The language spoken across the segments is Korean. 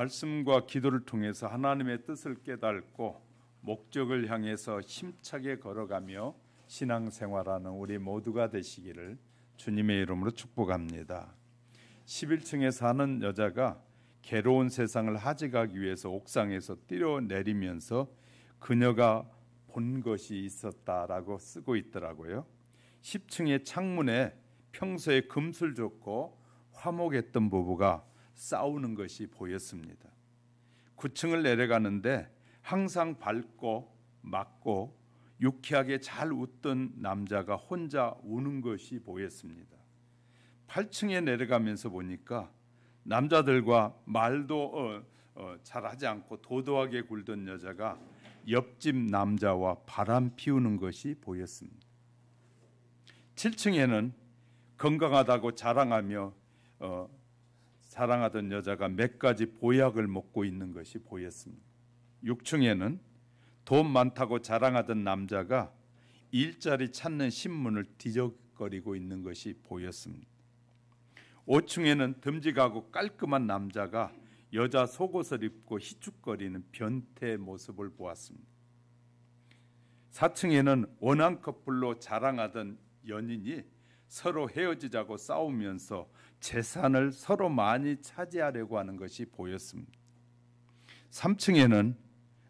말씀과 기도를 통해서 하나님의 뜻을 깨닫고 목적을 향해서 힘차게 걸어가며 신앙생활하는 우리 모두가 되시기를 주님의 이름으로 축복합니다. 11층에 사는 여자가 괴로운 세상을 하직하기 위해서 옥상에서 뛰어내리면서 그녀가 본 것이 있었다라고 쓰고 있더라고요. 10층의 창문에 평소에 금술 좋고 화목했던 부부가 싸우는 것이 보였습니다. 9층을 내려가는데 항상 밝고 맑고 유쾌하게 잘 웃던 남자가 혼자 우는 것이 보였습니다. 8층에 내려가면서 보니까 남자들과 말도 잘하지 않고 도도하게 굴던 여자가 옆집 남자와 바람 피우는 것이 보였습니다. 7층에는 건강하다고 자랑하던 여자가 몇 가지 보약을 먹고 있는 것이 보였습니다. 6층에는 돈 많다고 자랑하던 남자가 일자리 찾는 신문을 뒤적거리고 있는 것이 보였습니다. 5층에는 듬직하고 깔끔한 남자가 여자 속옷을 입고 희죽거리는 변태 모습을 보았습니다. 4층에는 원한 커플로 자랑하던 연인이 서로 헤어지자고 싸우면서 재산을 서로 많이 차지하려고 하는 것이 보였습니다. 3층에는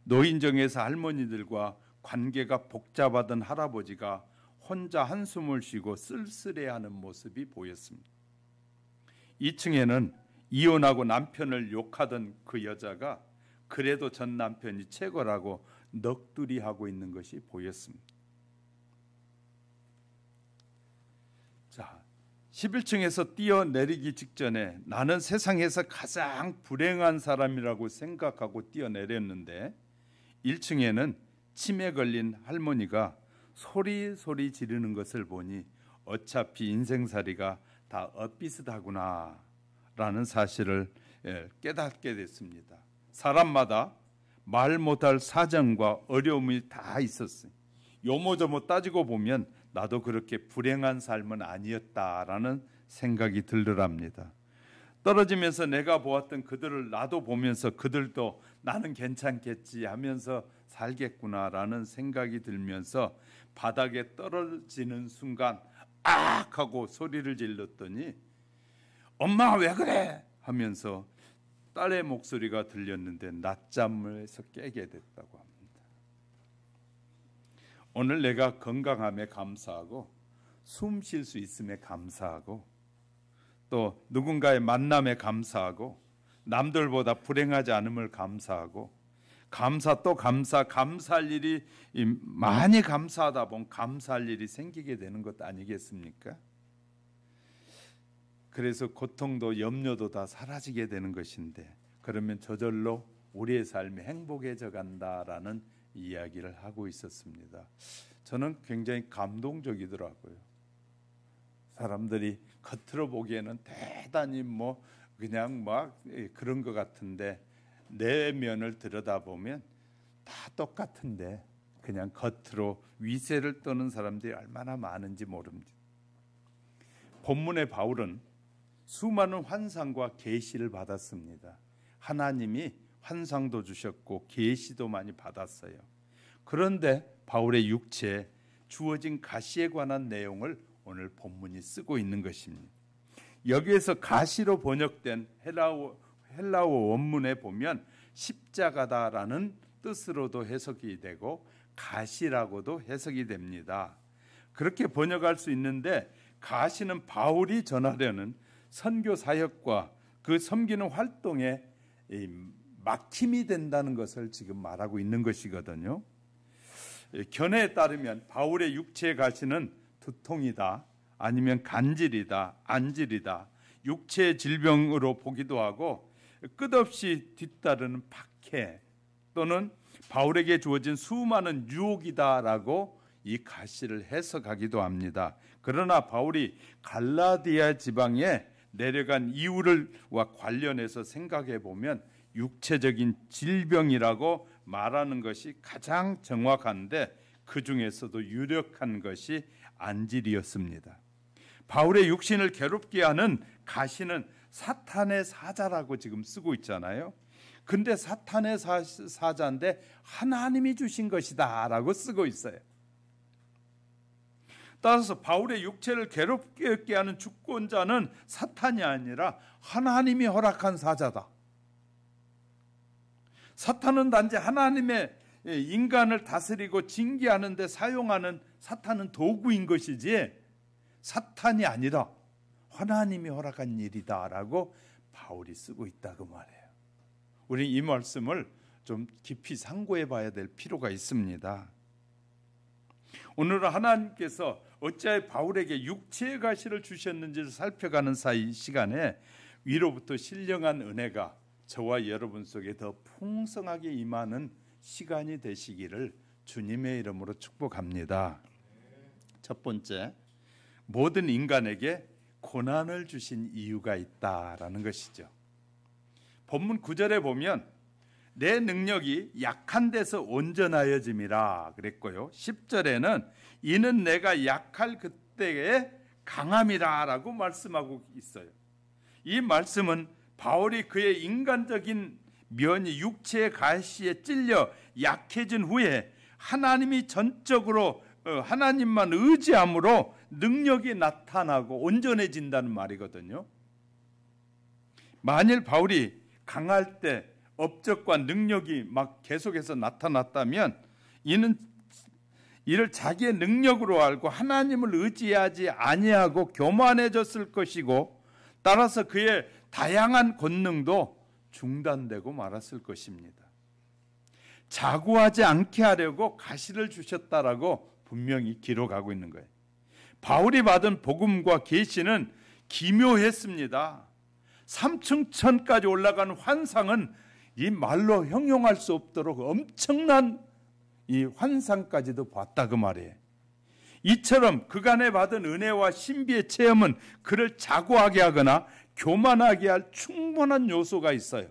노인정에서 할머니들과 관계가 복잡하던 할아버지가 혼자 한숨을 쉬고 쓸쓸해하는 모습이 보였습니다. 2층에는 이혼하고 남편을 욕하던 그 여자가 그래도 전 남편이 최고라고 넋두리하고 있는 것이 보였습니다. 자, 11층에서 뛰어내리기 직전에 나는 세상에서 가장 불행한 사람이라고 생각하고 뛰어내렸는데 1층에는 치매 걸린 할머니가 소리 지르는 것을 보니 어차피 인생살이가 다 엇비슷하구나 라는 사실을 깨닫게 됐습니다. 사람마다 말 못할 사정과 어려움이 다 있었어요. 요모저모 따지고 보면 나도 그렇게 불행한 삶은 아니었다라는 생각이 들더랍니다. 떨어지면서 내가 보았던 그들을 나도 보면서 그들도 나는 괜찮겠지 하면서 살겠구나라는 생각이 들면서 바닥에 떨어지는 순간 악 하고 소리를 질렀더니 엄마 왜 그래 하면서 딸의 목소리가 들렸는데 낮잠에서 깨게 됐다고 합니다. 오늘 내가 건강함에 감사하고 숨 쉴 수 있음에 감사하고 또 누군가의 만남에 감사하고 남들보다 불행하지 않음을 감사하고 감사할 일이 많이 감사하다 보면 감사할 일이 생기게 되는 것 아니겠습니까? 그래서 고통도 염려도 다 사라지게 되는 것인데 그러면 저절로 우리의 삶이 행복해져 간다라는 이야기를 하고 있었습니다. 저는 굉장히 감동적이더라고요. 사람들이 겉으로 보기에는 대단히 그냥 그런 것 같은데 내면을 들여다보면 다 똑같은데 그냥 겉으로 위세를 떠는 사람들이 얼마나 많은지 모릅니다. 본문의 바울은 수많은 환상과 계시를 받았습니다. 하나님이 환상도 주셨고 계시도 많이 받았어요. 그런데 바울의 육체에 주어진 가시에 관한 내용을 오늘 본문이 쓰고 있는 것입니다. 여기에서 가시로 번역된 헬라어 원문에 보면 십자가다라는 뜻으로도 해석이 되고 가시라고도 해석이 됩니다. 그렇게 번역할 수 있는데 가시는 바울이 전하려는 선교 사역과 그 섬기는 활동에 막힘이 된다는 것을 지금 말하고 있는 것이거든요. 견해에 따르면 바울의 육체의 가시는 두통이다, 아니면 간질이다, 안질이다, 육체의 질병으로 보기도 하고 끝없이 뒤따르는 박해 또는 바울에게 주어진 수많은 유혹이다라고 이 가시를 해석하기도 합니다. 그러나 바울이 갈라디아 지방에 내려간 이유와 관련해서 생각해 보면 육체적인 질병이라고 말하는 것이 가장 정확한데 그 중에서도 유력한 것이 안질이었습니다. 바울의 육신을 괴롭게 하는 가시는 사탄의 사자라고 지금 쓰고 있잖아요. 근데 사탄의 사자인데 하나님이 주신 것이다 라고 쓰고 있어요. 따라서 바울의 육체를 괴롭게 하는 주권자는 사탄이 아니라 하나님이 허락한 사자다. 사탄은 단지 하나님의 인간을 다스리고 징계하는 데 사용하는 사탄은 도구인 것이지 사탄이 아니라 하나님이 허락한 일이다 라고 바울이 쓰고 있다 그 말이에요. 우리 이 말씀을 좀 깊이 상고해 봐야 될 필요가 있습니다. 오늘은 하나님께서 어찌하여 바울에게 육체의 가시를 주셨는지를 살펴가는 시간에 위로부터 신령한 은혜가 저와 여러분 속에 더 풍성하게 임하는 시간이 되시기를 주님의 이름으로 축복합니다. 첫 번째, 모든 인간에게 고난을 주신 이유가 있다라는 것이죠. 본문 9절에 보면 내 능력이 약한 데서 온전하여짐이라 그랬고요. 10절에는 이는 내가 약할 그때에 강함이라 라고 말씀하고 있어요. 이 말씀은 바울이 그의 인간적인 면이 육체의 가시에 찔려 약해진 후에 하나님이 전적으로 하나님만 의지함으로 능력이 나타나고 온전해진다는 말이거든요. 만일 바울이 강할 때 업적과 능력이 막 계속해서 나타났다면 이를 자기의 능력으로 알고 하나님을 의지하지 아니하고 교만해졌을 것이고 따라서 그의 다양한 권능도 중단되고 말았을 것입니다. 자고하지 않게 하려고 가시를 주셨다라고 분명히 기록하고 있는 거예요. 바울이 받은 복음과 계시는 기묘했습니다. 3층천까지 올라간 환상은 이 말로 형용할 수 없도록 엄청난 이 환상까지도 봤다 그 말이에요. 이처럼 그간에 받은 은혜와 신비의 체험은 그를 자고하게 하거나 교만하게 할 충분한 요소가 있어요.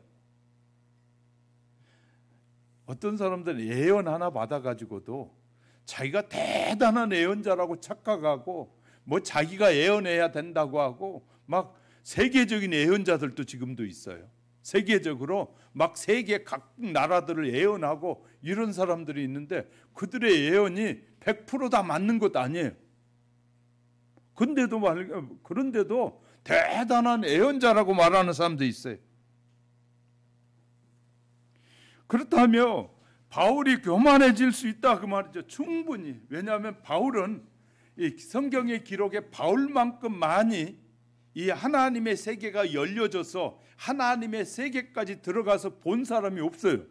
어떤 사람들은 예언 하나 받아가지고도 자기가 대단한 예언자라고 착각하고 뭐 자기가 예언해야 된다고 하고 막 세계적인 예언자들도 지금도 있어요. 세계적으로 막 세계 각 나라들을 예언하고 이런 사람들이 있는데 그들의 예언이 100% 다 맞는 것 아니에요. 그런데도 대단한 예언자라고 말하는 사람도 있어요. 그렇다면 바울이 교만해질 수 있다 그 말이죠. 충분히. 왜냐하면 바울은 이 성경의 기록에 바울만큼 많이 이 하나님의 세계가 열려져서 하나님의 세계까지 들어가서 본 사람이 없어요.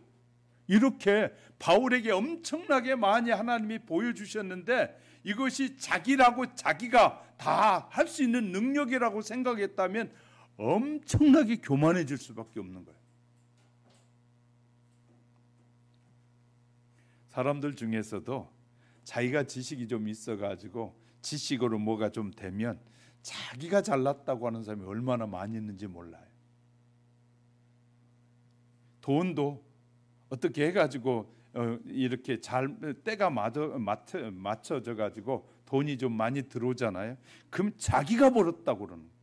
이렇게 바울에게 엄청나게 많이 하나님이 보여주셨는데 이것이 자기라고 자기가 다 할 수 있는 능력이라고 생각했다면 엄청나게 교만해질 수밖에 없는 거예요. 사람들 중에서도 자기가 지식이 좀 있어가지고 지식으로 뭐가 좀 되면 자기가 잘났다고 하는 사람이 얼마나 많이 있는지 몰라요. 돈도 어떻게 해가지고 이렇게 잘 때가 맞춰져 가지고 돈이 좀 많이 들어오잖아요. 그럼 자기가 벌었다고 그러는 거예요.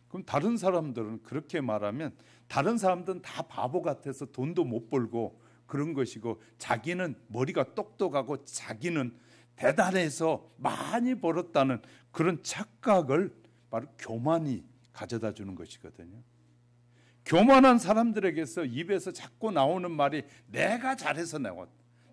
그럼 다른 사람들은 그렇게 말하면 다른 사람들은 다 바보 같아서 돈도 못 벌고 그런 것이고 자기는 머리가 똑똑하고 자기는 대단해서 많이 벌었다는 그런 착각을 바로 교만이 가져다 주는 것이거든요. 교만한 사람들에게서 입에서 자꾸 나오는 말이 내가 잘해서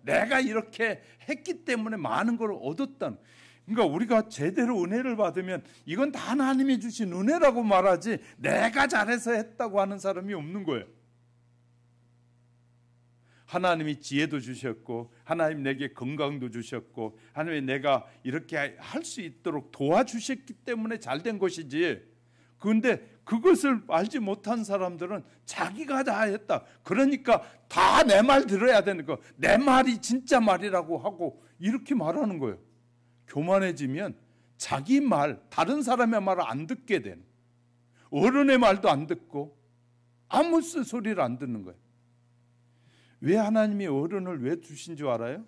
내가 이렇게 했기 때문에 많은 걸 얻었다는. 그러니까 우리가 제대로 은혜를 받으면 이건 다 하나님이 주신 은혜라고 말하지 내가 잘해서 했다고 하는 사람이 없는 거예요. 하나님이 지혜도 주셨고 하나님 내게 건강도 주셨고 하나님이 내가 이렇게 할 수 있도록 도와주셨기 때문에 잘된 것이지. 그런데 그것을 알지 못한 사람들은 자기가 다 했다. 그러니까 다 내 말 들어야 되는 거. 내 말이 진짜 말이라고 하고 이렇게 말하는 거예요. 교만해지면 자기 말, 다른 사람의 말을 안 듣게 되는. 어른의 말도 안 듣고 아무 소리를 안 듣는 거예요. 왜 하나님이 어른을 왜 주신 줄 알아요?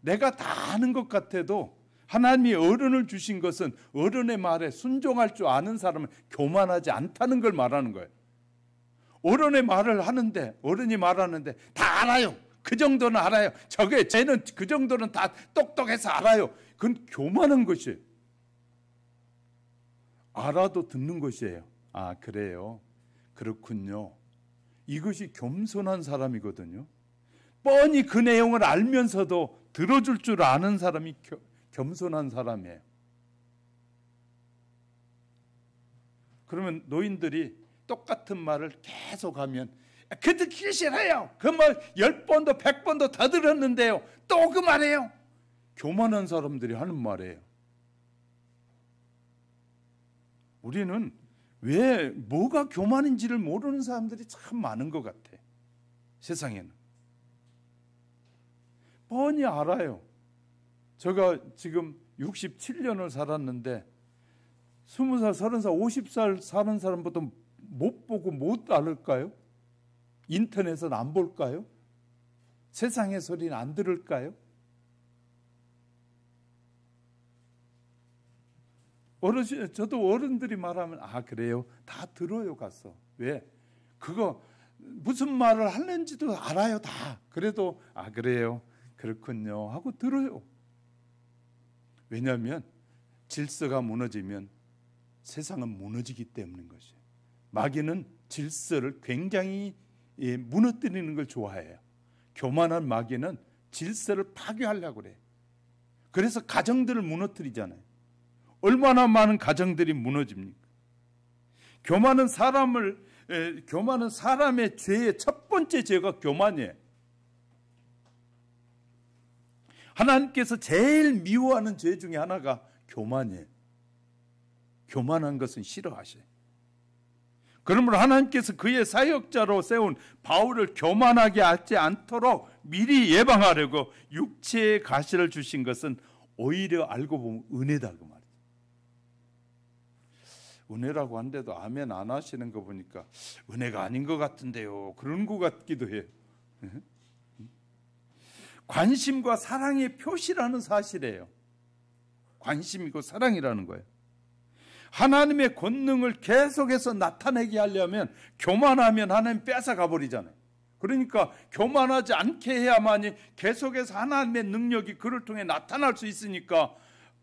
내가 다 아는 것 같아도 하나님이 어른을 주신 것은 어른의 말에 순종할 줄 아는 사람은 교만하지 않다는 걸 말하는 거예요. 어른의 말을 하는데, 어른이 말하는데 다 알아요. 그 정도는 알아요. 쟤는 그 정도는 다 똑똑해서 알아요. 그건 교만한 것이에요. 알아도 듣는 것이에요. 아, 그래요. 그렇군요. 이것이 겸손한 사람이거든요. 뻔히 그 내용을 알면서도 들어줄 줄 아는 사람이 겸손한 사람이에요. 그러면 노인들이 똑같은 말을 계속하면 그 듣기 싫어요. 그 말 10번도 100번도 다 들었는데요. 또 그 말이에요. 교만한 사람들이 하는 말이에요. 우리는 왜 뭐가 교만인지를 모르는 사람들이 참 많은 것 같아. 세상에는. 뻔히 알아요. 제가 지금 67년을 살았는데 20살, 30살, 50살 사는 사람보다 못 보고 못 알을까요? 인터넷은 안 볼까요? 세상의 소리는 안 들을까요? 저도 어른들이 말하면 아, 그래요? 다 들어요. 가서. 왜? 그거 무슨 말을 하는지도 알아요. 다. 그래도 아, 그래요? 그렇군요 하고 들어요. 왜냐하면 질서가 무너지면 세상은 무너지기 때문인 것이에요. 마귀는 질서를 굉장히 무너뜨리는 걸 좋아해요. 교만한 마귀는 질서를 파괴하려고 그래요. 그래서 가정들을 무너뜨리잖아요. 얼마나 많은 가정들이 무너집니까? 교만은 사람의 죄의 첫 번째 죄가 교만이에요. 하나님께서 제일 미워하는 죄 중에 하나가 교만이에요. 교만한 것은 싫어하셔요. 그러므로 하나님께서 그의 사역자로 세운 바울을 교만하게 하지 않도록 미리 예방하려고 육체의 가시를 주신 것은 오히려 알고 보면 은혜다 그 말이에요. 은혜라고 한데도 아멘 안 하시는 거 보니까 은혜가 아닌 것 같은데요. 그런 것 같기도 해요. 관심과 사랑의 표시라는 사실이에요. 관심이고 사랑이라는 거예요. 하나님의 권능을 계속해서 나타내게 하려면 교만하면 하나님 뺏어가 버리잖아요. 그러니까 교만하지 않게 해야만이 계속해서 하나님의 능력이 그를 통해 나타날 수 있으니까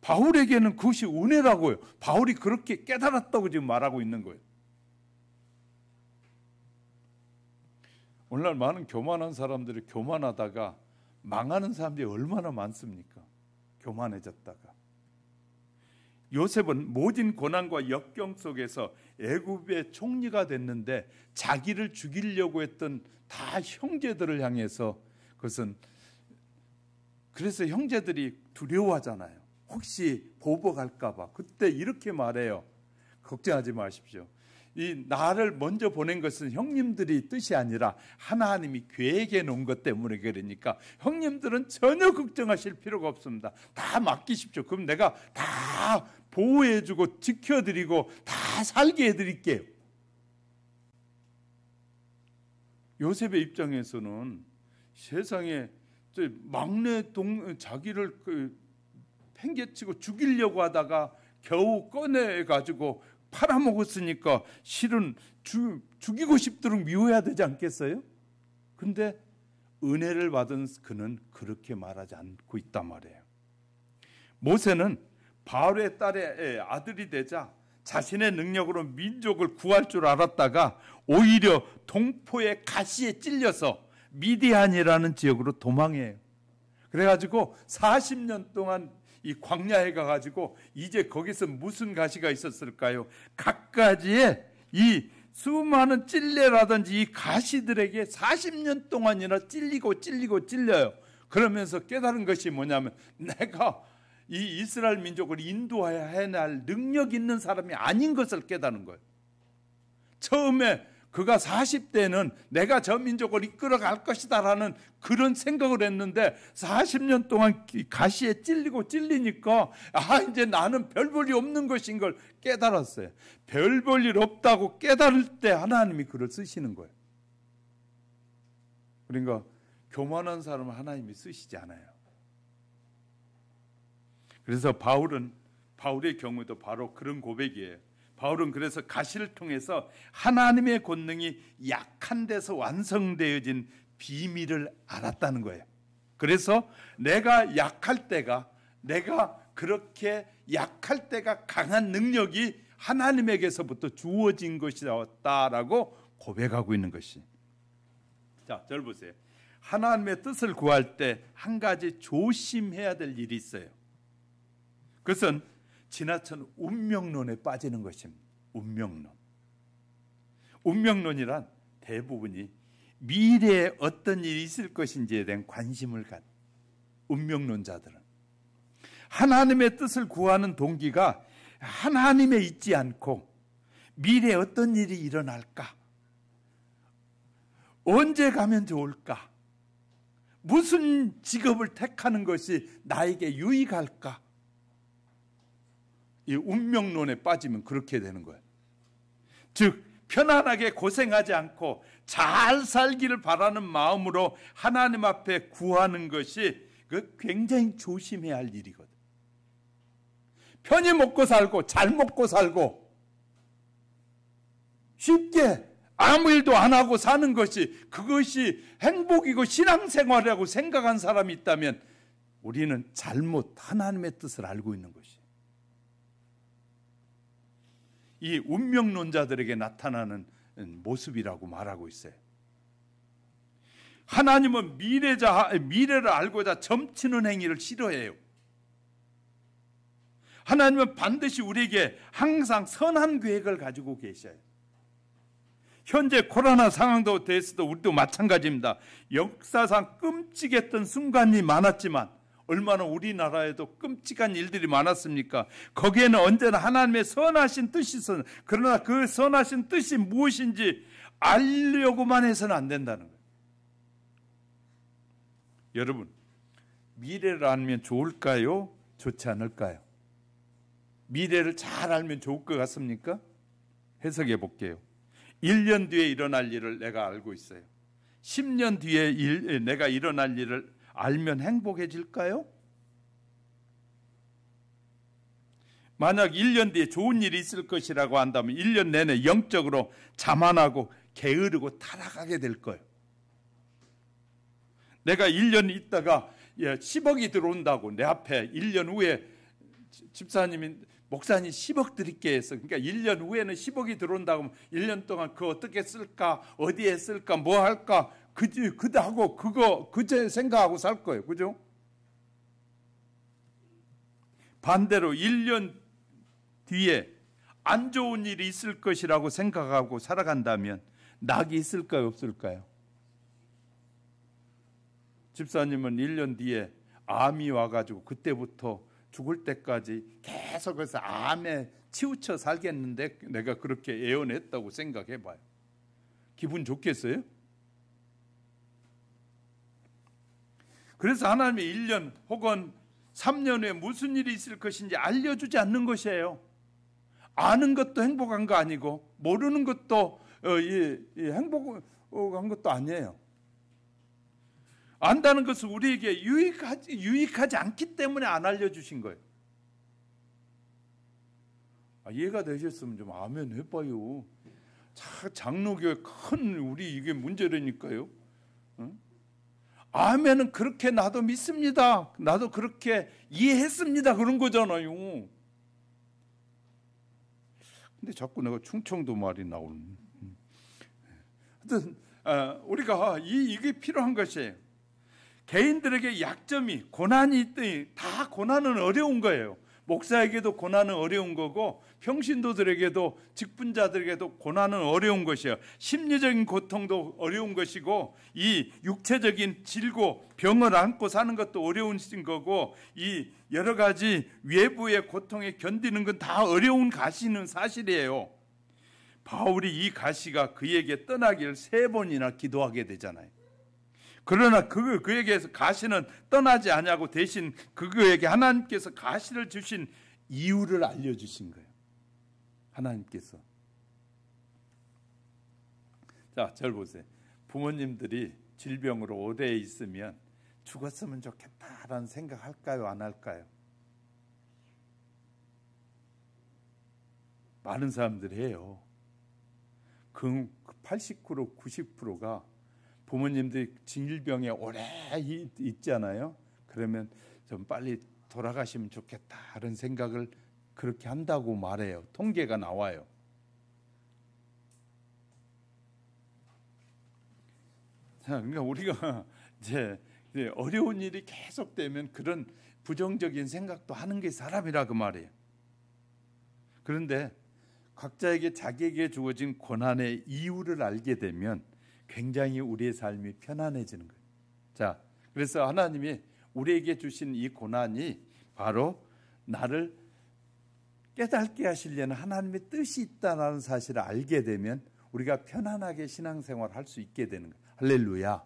바울에게는 그것이 은혜라고요. 바울이 그렇게 깨달았다고 지금 말하고 있는 거예요. 오늘날 많은 교만한 사람들이 교만하다가 망하는 사람들이 얼마나 많습니까? 교만해졌다가. 요셉은 모진 고난과 역경 속에서 애굽의 총리가 됐는데 자기를 죽이려고 했던 다 형제들을 향해서 그것은 그래서 형제들이 두려워하잖아요. 혹시 보복할까 봐. 그때 이렇게 말해요. 걱정하지 마십시오. 이 나를 먼저 보낸 것은 형님들이 뜻이 아니라 하나님이 계획해 놓은 것 때문에 그러니까 형님들은 전혀 걱정하실 필요가 없습니다. 다 맡기십시오. 그럼 내가 다 보호해주고 지켜드리고 다 살게 해드릴게요. 요셉의 입장에서는 세상에 막내 자기를 팽개치고 죽이려고 하다가 겨우 꺼내가지고 팔아먹었으니까 실은 죽이고 싶도록 미워해야 되지 않겠어요? 근데 은혜를 받은 그는 그렇게 말하지 않고 있단 말이에요. 모세는 바울의 딸의 아들이 되자 자신의 능력으로 민족을 구할 줄 알았다가 오히려 동포의 가시에 찔려서 미디안이라는 지역으로 도망해요. 그래가지고 40년 동안 이 광야에 가가지고 이제 거기서 무슨 가시가 있었을까요? 각가지의 이 수많은 찔레라든지 이 가시들에게 40년 동안이나 찔려요. 그러면서 깨달은 것이 뭐냐면 내가 이 이스라엘 민족을 인도해야 할 능력 있는 사람이 아닌 것을 깨닫는 거예요. 처음에 그가 40대는 내가 저 민족을 이끌어갈 것이다라는 그런 생각을 했는데 40년 동안 가시에 찔리니까 이제 나는 별 볼일 없는 것인 걸 깨달았어요. 별 볼일 없다고 깨달을 때 하나님이 그를 쓰시는 거예요. 그러니까 교만한 사람을 하나님이 쓰시지 않아요. 그래서 바울의 경우도 바로 그런 고백이에요. 바울은 그래서 가시를 통해서 하나님의 권능이 약한 데서 완성되어진 비밀을 알았다는 거예요. 그래서 내가 그렇게 약할 때가 강한 능력이 하나님에게서부터 주어진 것이었다라고 고백하고 있는 것이. 자, 저를 보세요. 하나님의 뜻을 구할 때 한 가지 조심해야 될 일이 있어요. 그것은 지나친 운명론에 빠지는 것입니다. 운명론이란 대부분이 미래에 어떤 일이 있을 것인지에 대한 관심을 갖는 운명론자들은 하나님의 뜻을 구하는 동기가 하나님에 있지 않고 미래에 어떤 일이 일어날까? 언제 가면 좋을까? 무슨 직업을 택하는 것이 나에게 유익할까? 이 운명론에 빠지면 그렇게 되는 거예요. 즉 편안하게 고생하지 않고 잘 살기를 바라는 마음으로 하나님 앞에 구하는 것이 굉장히 조심해야 할 일이거든. 편히 먹고 살고 잘 먹고 살고 쉽게 아무 일도 안 하고 사는 그것이 행복이고 신앙생활이라고 생각한 사람이 있다면 우리는 잘못 하나님의 뜻을 알고 있는 것이. 이 운명론자들에게 나타나는 모습이라고 말하고 있어요. 하나님은 미래를 알고자 점치는 행위를 싫어해요. 하나님은 반드시 우리에게 항상 선한 계획을 가지고 계셔요. 현재 코로나 상황도 대해서도 우리도 마찬가지입니다. 역사상 끔찍했던 순간이 많았지만 얼마나 우리나라에도 끔찍한 일들이 많았습니까? 거기에는 언제나 하나님의 선하신 뜻이 있었는데, 그러나 그 선하신 뜻이 무엇인지 알려고만 해서는 안 된다는 거예요. 여러분, 미래를 알면 좋을까요? 좋지 않을까요? 미래를 잘 알면 좋을 것 같습니까? 해석해 볼게요. 1년 뒤에 일어날 일을 내가 알고 있어요. 10년 뒤에 내가 일어날 일을 알면 행복해질까요? 만약 1년 뒤에 좋은 일이 있을 것이라고 한다면 1년 내내 영적으로 자만하고 게으르고 타락하게 될 거예요. 내가 1년 있다가 10억이 들어온다고 내 앞에 1년 후에 목사님 10억 드릴게 해서, 그러니까 1년 후에는 10억이 들어온다고 하면 1년 동안 그거 어떻게 쓸까, 어디에 쓸까, 뭐 할까, 그하고 그제 생각하고 살 거예요. 그죠? 반대로 1년 뒤에 안 좋은 일이 있을 것이라고 생각하고 살아간다면 낙이 있을까요, 없을까요? 집사님은 1년 뒤에 암이 와가지고 그때부터 죽을 때까지 계속해서 암에 치우쳐 살겠는데 내가 그렇게 예언했다고 생각해봐요. 기분 좋겠어요? 그래서 하나님의 1년 혹은 3년 후에 무슨 일이 있을 것인지 알려주지 않는 것이에요. 아는 것도 행복한 거 아니고 모르는 것도 행복한 것도 아니에요. 안다는 것은 우리에게 유익하지 않기 때문에 안 알려주신 거예요. 이해가 되셨으면 좀 아멘 해봐요. 장로교회 큰 우리 이게 문제라니까요. 응? 아멘은 그렇게 나도 믿습니다. 나도 그렇게 이해했습니다. 그런 거잖아요. 근데 자꾸 내가 충청도 말이 나오는. 하여튼 우리가 이게 필요한 것이에요. 개인들에게 약점이 고난이 있더니 다 고난은 어려운 거예요. 목사에게도 고난은 어려운 거고 평신도들에게도 직분자들에게도 고난은 어려운 것이에요. 심리적인 고통도 어려운 것이고 이 육체적인 질고 병을 안고 사는 것도 어려운 거고 이 여러 가지 외부의 고통에 견디는 건 다 어려운 가시는 사실이에요. 바울이 이 가시가 그에게 떠나기를 3번이나 기도하게 되잖아요. 그러나 그에게서 가시는 떠나지 않냐고 대신 그에게 하나님께서 가시를 주신 이유를 알려주신 거예요. 하나님께서. 자, 절 보세요. 부모님들이 질병으로 오래 있으면 죽었으면 좋겠다라는 생각할까요, 안 할까요? 많은 사람들이 해요. 그 80% 90%가 부모님들이 질병에 오래 있잖아요. 그러면 좀 빨리 돌아가시면 좋겠다 이런 생각을 그렇게 한다고 말해요. 통계가 나와요. 자, 그러니까 우리가 이제 어려운 일이 계속되면 그런 부정적인 생각도 하는 게 사람이라 그 말이에요. 그런데 각자에게 자기에게 주어진 고난의 이유를 알게 되면 굉장히 우리의 삶이 편안해지는 거예요. 자, 그래서 하나님이 우리에게 주신 이 고난이 바로 나를 깨닫게 하시려는 하나님의 뜻이 있다는 사실을 알게 되면 우리가 편안하게 신앙생활을 할 수 있게 되는 거예요. 할렐루야.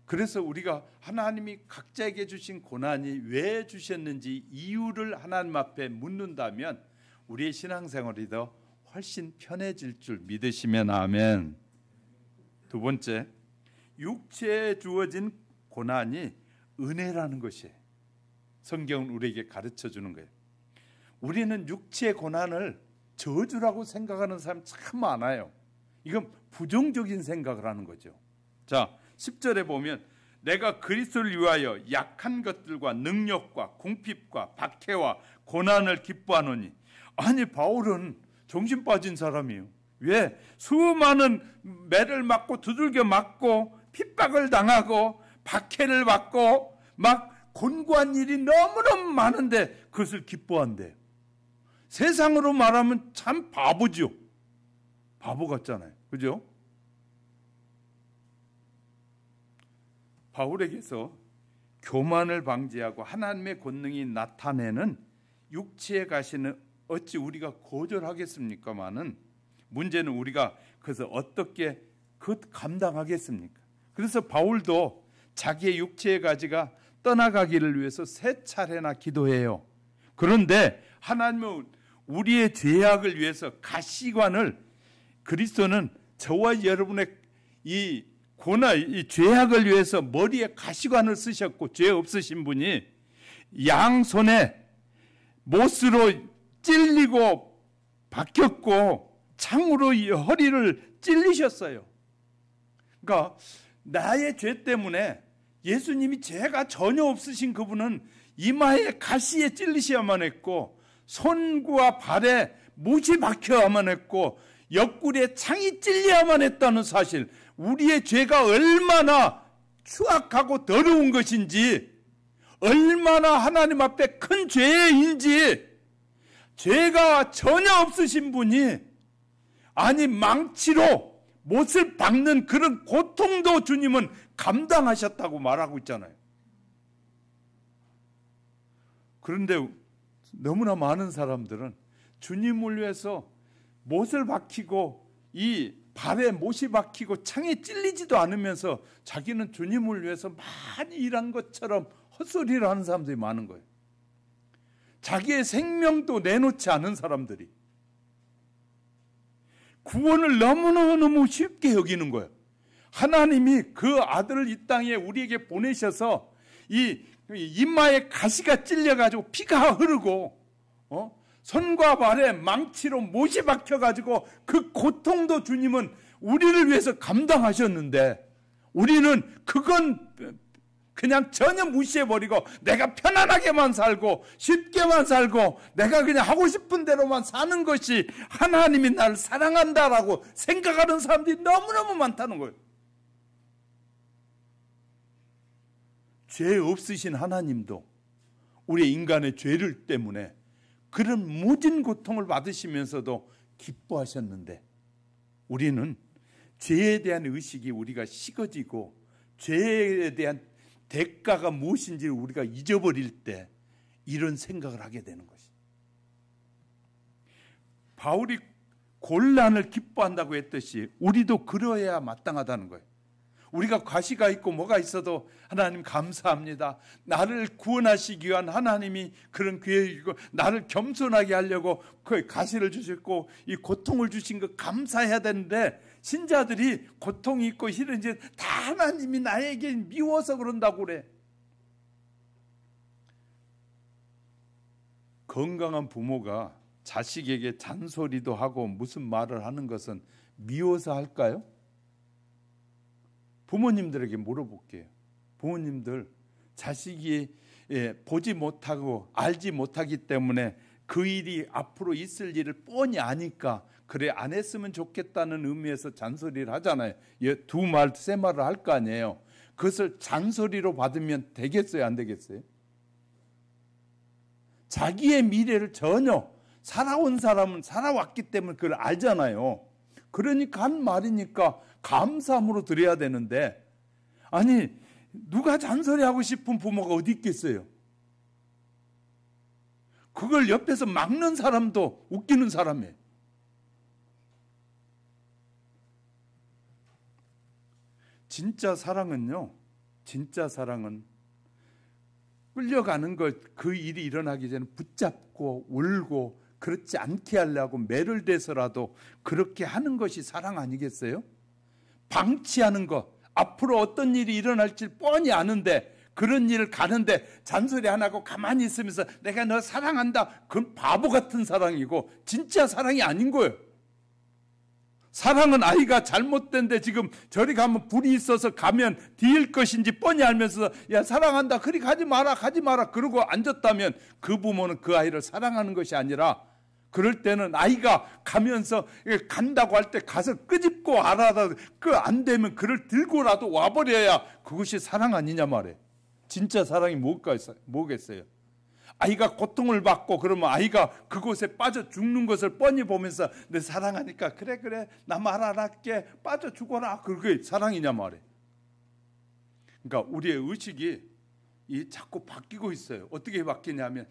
그래서 우리가 하나님이 각자에게 주신 고난이 왜 주셨는지 이유를 하나님 앞에 묻는다면 우리의 신앙생활이 더 훨씬 편해질 줄 믿으시면 아멘. 두 번째, 육체에 주어진 고난이 은혜라는 것이에요. 성경은 우리에게 가르쳐 주는 거예요. 우리는 육체의 고난을 저주라고 생각하는 사람 참 많아요. 이건 부정적인 생각을 하는 거죠. 자, 10절에 보면 내가 그리스도를 위하여 약한 것들과 능력과 궁핍과 박해와 고난을 기뻐하노니. 아니, 바울은 정신 빠진 사람이에요. 왜? 수많은 매를 맞고 두들겨 맞고 핍박을 당하고 박해를 받고 막 곤고한 일이 너무너무 많은데 그것을 기뻐한대요. 세상으로 말하면 참 바보죠. 바보 같잖아요. 그죠? 바울에게서 교만을 방지하고 하나님의 권능이 나타내는 육체의 가시는 어찌 우리가 거절하겠습니까마는 문제는 우리가 그것을 어떻게 감당하겠습니까? 그래서 바울도 자기의 육체의 가지가 떠나가기를 위해서 3차례나 기도해요. 그런데 하나님은 우리의 죄악을 위해서 가시관을, 그리스도는 저와 여러분의 이 죄악을 위해서 머리에 가시관을 쓰셨고, 죄 없으신 분이 양손에 못으로 찔리고 박혔고 창으로 허리를 찔리셨어요. 그러니까 나의 죄 때문에 예수님이 죄가 전혀 없으신 그분은 이마에 가시에 찔리셔야만 했고 손과 발에 못이 박혀야만 했고 옆구리에 창이 찔려야만 했다는 사실, 우리의 죄가 얼마나 추악하고 더러운 것인지, 얼마나 하나님 앞에 큰 죄인지, 죄가 전혀 없으신 분이 아니 망치로 못을 박는 그런 고통도 주님은 감당하셨다고 말하고 있잖아요. 그런데 너무나 많은 사람들은 주님을 위해서 못을 박히고 이 발에 못이 박히고 창에 찔리지도 않으면서 자기는 주님을 위해서 많이 일한 것처럼 헛소리를 하는 사람들이 많은 거예요. 자기의 생명도 내놓지 않은 사람들이 구원을 너무너무 쉽게 여기는 거예요. 하나님이 그 아들을 이 땅에 우리에게 보내셔서 이 이마에 가시가 찔려가지고 피가 흐르고 손과 발에 망치로 못이 박혀가지고 그 고통도 주님은 우리를 위해서 감당하셨는데 우리는 그건 그냥 전혀 무시해버리고 내가 편안하게만 살고 쉽게만 살고 내가 그냥 하고 싶은 대로만 사는 것이 하나님이 나를 사랑한다라고 생각하는 사람들이 너무너무 많다는 거예요. 죄 없으신 하나님도 우리 인간의 죄를 때문에 그런 모든 고통을 받으시면서도 기뻐하셨는데 우리는 죄에 대한 의식이 우리가 식어지고 죄에 대한 대가가 무엇인지 우리가 잊어버릴 때 이런 생각을 하게 되는 것이. 바울이 곤란을 기뻐한다고 했듯이 우리도 그러해야 마땅하다는 거예요. 우리가 과시가 있고 뭐가 있어도 하나님 감사합니다. 나를 구원하시기 위한 하나님이 그런 계획이고 나를 겸손하게 하려고 그 가시를 주셨고 이 고통을 주신 거 감사해야 되는데 신자들이 고통이 있고 싫은지 다 하나님이 나에게 미워서 그런다고 그래. 건강한 부모가 자식에게 잔소리도 하고 무슨 말을 하는 것은 미워서 할까요? 부모님들에게 물어볼게요. 부모님들, 자식이 보지 못하고 알지 못하기 때문에 그 일이 앞으로 있을 일을 뻔히 아니까 그래 안 했으면 좋겠다는 의미에서 잔소리를 하잖아요. 두 말, 세 말을 할 거 아니에요. 그것을 잔소리로 받으면 되겠어요, 안 되겠어요? 자기의 미래를 전혀 살아온 사람은 살아왔기 때문에 그걸 알잖아요. 그러니까 한 말이니까 감사함으로 드려야 되는데, 아니 누가 잔소리하고 싶은 부모가 어디 있겠어요? 그걸 옆에서 막는 사람도 웃기는 사람이에요. 진짜 사랑은요, 진짜 사랑은 끌려가는 것, 그 일이 일어나기 전에 붙잡고 울고 그렇지 않게 하려고 매를 대서라도 그렇게 하는 것이 사랑 아니겠어요? 방치하는 것, 앞으로 어떤 일이 일어날지 뻔히 아는데 그런 일을 가는데 잔소리 안 하고 가만히 있으면서 내가 너 사랑한다, 그건 바보 같은 사랑이고 진짜 사랑이 아닌 거예요. 사랑은 아이가 잘못된데 지금 저리 가면 불이 있어서 가면 뒤일 것인지 뻔히 알면서 야 사랑한다, 그리 가지 마라 그러고 앉았다면 그 부모는 그 아이를 사랑하는 것이 아니라, 그럴 때는 아이가 가면서 간다고 할 때 가서 끄집고 알아다 그 안 되면 그를 들고라도 와버려야 그것이 사랑 아니냐 말이에요. 진짜 사랑이 뭐겠어요? 아이가 고통을 받고 그러면 아이가 그곳에 빠져 죽는 것을 뻔히 보면서 내 사랑하니까 그래 나 말 안 할게 빠져 죽어라, 그게 사랑이냐 말이에요. 그러니까 우리의 의식이 자꾸 바뀌고 있어요. 어떻게 바뀌냐면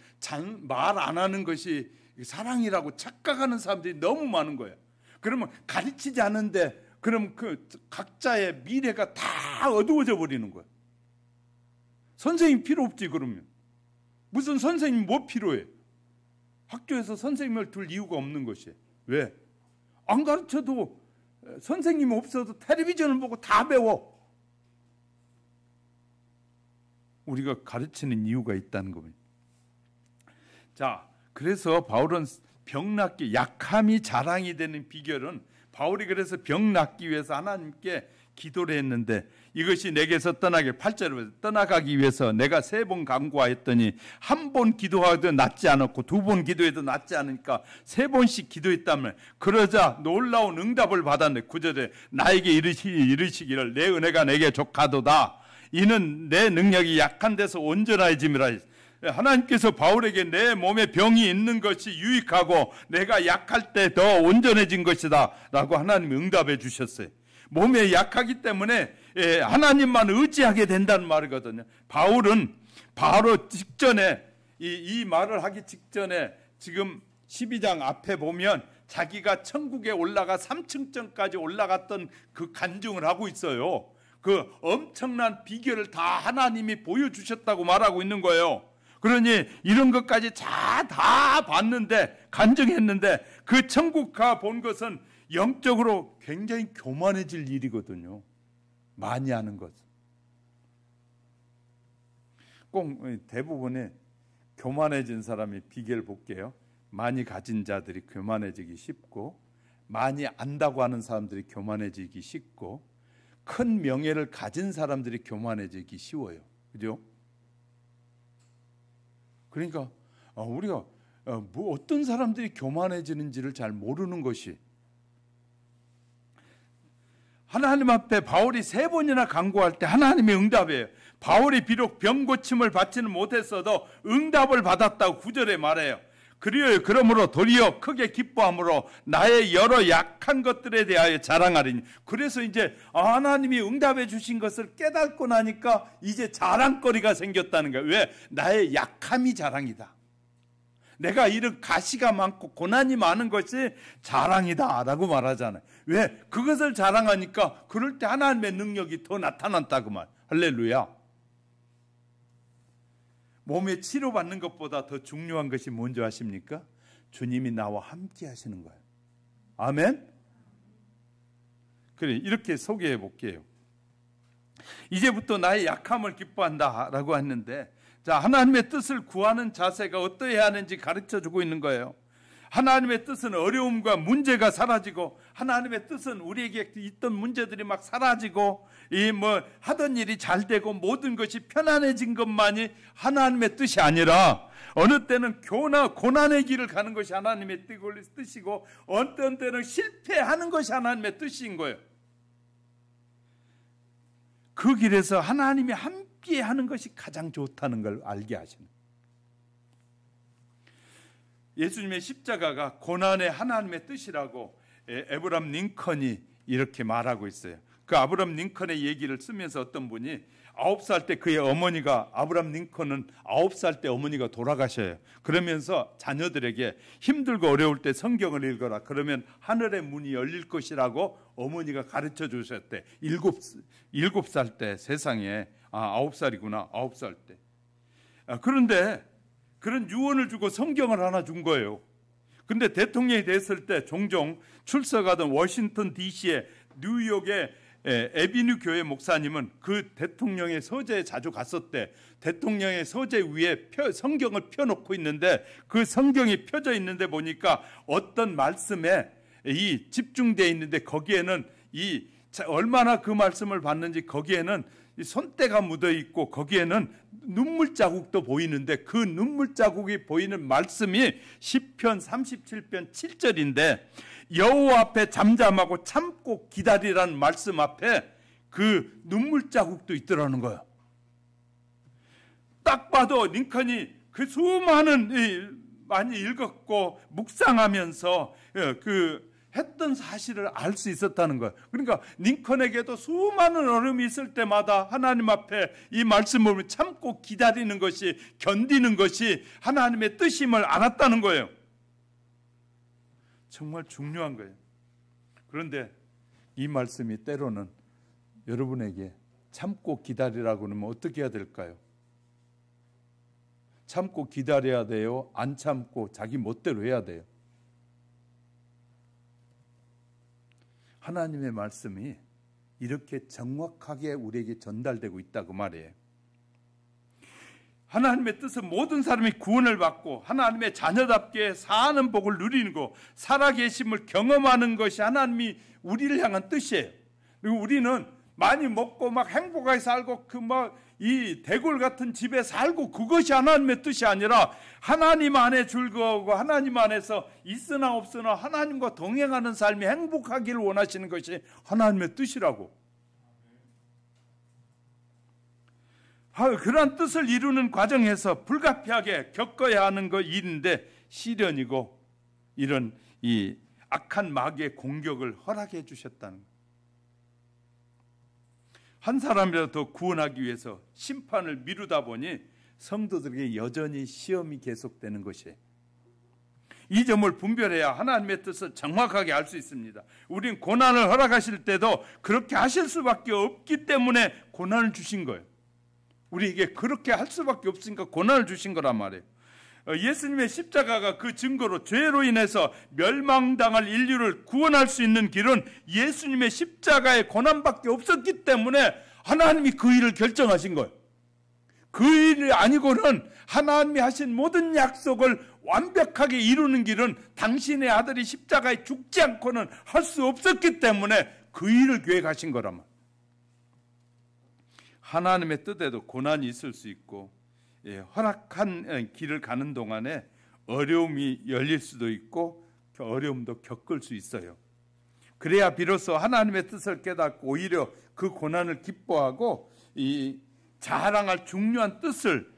말 안 하는 것이 사랑이라고 착각하는 사람들이 너무 많은 거예요. 그러면 가르치지 않은데 그럼 그 각자의 미래가 다 어두워져 버리는 거예요. 선생님 필요 없지. 그러면 무슨 선생님 뭐 필요해? 학교에서 선생님을 둘 이유가 없는 것이에요. 왜? 안 가르쳐도 선생님이 없어도 텔레비전을 보고 다 배워. 우리가 가르치는 이유가 있다는 겁니다. 자, 그래서 바울은 병 낫기, 약함이 자랑이 되는 비결은, 바울이 그래서 병 낫기 위해서 하나님께 기도를 했는데 이것이 내게서 떠나게, 8절에 떠나가기 위해서 내가 3번 간구하였더니 한 번 기도하도 낫지 않았고 2번 기도해도 낫지 않으니까 3번씩 기도했다면, 그러자 놀라운 응답을 받았네. 9절에 나에게 이르시기를 내 은혜가 내게 족하도다, 이는 내 능력이 약한 데서 온전해짐이라. 하나님께서 바울에게 내 몸에 병이 있는 것이 유익하고 내가 약할 때 더 온전해진 것이다 라고 하나님이 응답해 주셨어요. 몸에 약하기 때문에 하나님만 의지하게 된다는 말이거든요. 바울은 바로 직전에 이 말을 하기 직전에 지금 12장 앞에 보면 자기가 천국에 올라가 3층까지 올라갔던 그 간증을 하고 있어요. 그 엄청난 비결을 다 하나님이 보여주셨다고 말하고 있는 거예요. 그러니 이런 것까지 다 봤는데, 간증했는데 그 천국 가 본 것은 영적으로 굉장히 교만해질 일이거든요. 많이 하는 것. 꼭 대부분의 교만해진 사람의 비결 볼게요. 많이 가진 자들이 교만해지기 쉽고, 많이 안다고 하는 사람들이 교만해지기 쉽고, 큰 명예를 가진 사람들이 교만해지기 쉬워요. 그죠? 그러니까 우리가 어떤 사람들이 교만해지는지를 잘 모르는 것이, 하나님 앞에 바울이 3번이나 간구할 때 하나님이 응답해요. 바울이 비록 병 고침을 받지는 못했어도 응답을 받았다고 9절에 말해요. 그러므로 도리어 크게 기뻐함으로 나의 여러 약한 것들에 대하여 자랑하리니. 그래서 이제 하나님이 응답해 주신 것을 깨닫고 나니까 이제 자랑거리가 생겼다는 거예요. 왜? 나의 약함이 자랑이다. 내가 이런 가시가 많고 고난이 많은 것이 자랑이다 라고 말하잖아요. 왜? 그것을 자랑하니까 그럴 때 하나님의 능력이 더 나타난다 그 말. 할렐루야. 몸에 치료받는 것보다 더 중요한 것이 뭔지 아십니까? 주님이 나와 함께 하시는 거예요. 아멘? 그래, 이렇게 소개해 볼게요. 이제부터 나의 약함을 기뻐한다 라고 했는데, 자, 하나님의 뜻을 구하는 자세가 어떠해야 하는지 가르쳐 주고 있는 거예요. 하나님의 뜻은 어려움과 문제가 사라지고, 하나님의 뜻은 우리에게 있던 문제들이 막 사라지고, 하던 일이 잘 되고 모든 것이 편안해진 것만이 하나님의 뜻이 아니라, 어느 때는 고난의 길을 가는 것이 하나님의 뜻이고, 어떤 때는 실패하는 것이 하나님의 뜻인 거예요. 그 길에서 하나님이 함께 하는 것이 가장 좋다는 걸 알게 하시는 거예요. 예수님의 십자가가 고난의 하나님의 뜻이라고 에브람 링컨이 이렇게 말하고 있어요. 그 아브람 링컨의 얘기를 쓰면서 어떤 분이 9살 때 그의 어머니가, 아브람 링컨은 9살 때 어머니가 돌아가셔요. 그러면서 자녀들에게 힘들고 어려울 때 성경을 읽어라. 그러면 하늘의 문이 열릴 것이라고 어머니가 가르쳐 주셨대. 7살 때 세상에, 9살이구나, 9살 때. 그런데 그런 유언을 주고 성경을 하나 준 거예요. 근데 대통령이 됐을 때 종종 출석하던 워싱턴 DC의 뉴욕의 에비뉴 교회 목사님은 그 대통령의 서재에 자주 갔었대. 대통령의 서재 위에 성경을 펴놓고 있는데, 그 성경이 펴져 있는데 보니까 어떤 말씀에 집중되어 있는데, 거기에는 얼마나 그 말씀을 봤는지 거기에는 손때가 묻어 있고, 거기에는 눈물 자국도 보이는데, 그 눈물 자국이 보이는 말씀이 시편 37편 7절인데 여호와 앞에 잠잠하고 참고 기다리라는 말씀 앞에 그 눈물 자국도 있더라는 거예요. 딱 봐도 링컨이 그 많이 읽었고 묵상하면서 했던 사실을 알 수 있었다는 거예요. 그러니까 링컨에게도 수많은 어려움이 있을 때마다 하나님 앞에 이 말씀을 참고 기다리는 것이, 견디는 것이 하나님의 뜻임을 알았다는 거예요. 정말 중요한 거예요. 그런데 이 말씀이 때로는 여러분에게 참고 기다리라고 하면 어떻게 해야 될까요? 참고 기다려야 돼요? 안 참고 자기 멋대로 해야 돼요? 하나님의 말씀이 이렇게 정확하게 우리에게 전달되고 있다고 말이에요. 하나님의 뜻은 모든 사람이 구원을 받고 하나님의 자녀답게 사는 복을 누리는 거, 살아계심을 경험하는 것이 하나님이 우리를 향한 뜻이에요. 그리고 우리는 많이 먹고 막 행복하게 살고 이 대골 같은 집에 살고, 그것이 하나님의 뜻이 아니라 하나님 안에 즐거워하고 하나님 안에서 있으나 없으나 하나님과 동행하는 삶이 행복하기를 원하시는 것이 하나님의 뜻이라고. 그러한 뜻을 이루는 과정에서 불가피하게 겪어야 하는 일인데 시련이고, 이런 이 악한 마귀의 공격을 허락해 주셨다는 거예요. 한 사람이라도 더 구원하기 위해서 심판을 미루다 보니 성도들에게 여전히 시험이 계속되는 것이에요. 이 점을 분별해야 하나님의 뜻을 정확하게 알 수 있습니다. 우린 고난을 허락하실 때도 그렇게 하실 수밖에 없기 때문에 고난을 주신 거예요. 우리에게 그렇게 할 수밖에 없으니까 고난을 주신 거란 말이에요. 예수님의 십자가가 그 증거로 죄로 인해서 멸망당할 인류를 구원할 수 있는 길은 예수님의 십자가의 고난밖에 없었기 때문에 하나님이 그 일을 결정하신 거예요. 그 일이 아니고는 하나님이 하신 모든 약속을 완벽하게 이루는 길은 당신의 아들이 십자가에 죽지 않고는 할 수 없었기 때문에 그 일을 계획하신 거란 말이에요. 하나님의 뜻에도 고난이 있을 수 있고, 허락한 길을 가는 동안에 어려움이 열릴 수도 있고 어려움도 겪을 수 있어요. 그래야 비로소 하나님의 뜻을 깨닫고 오히려 그 고난을 기뻐하고 자랑할 중요한 뜻을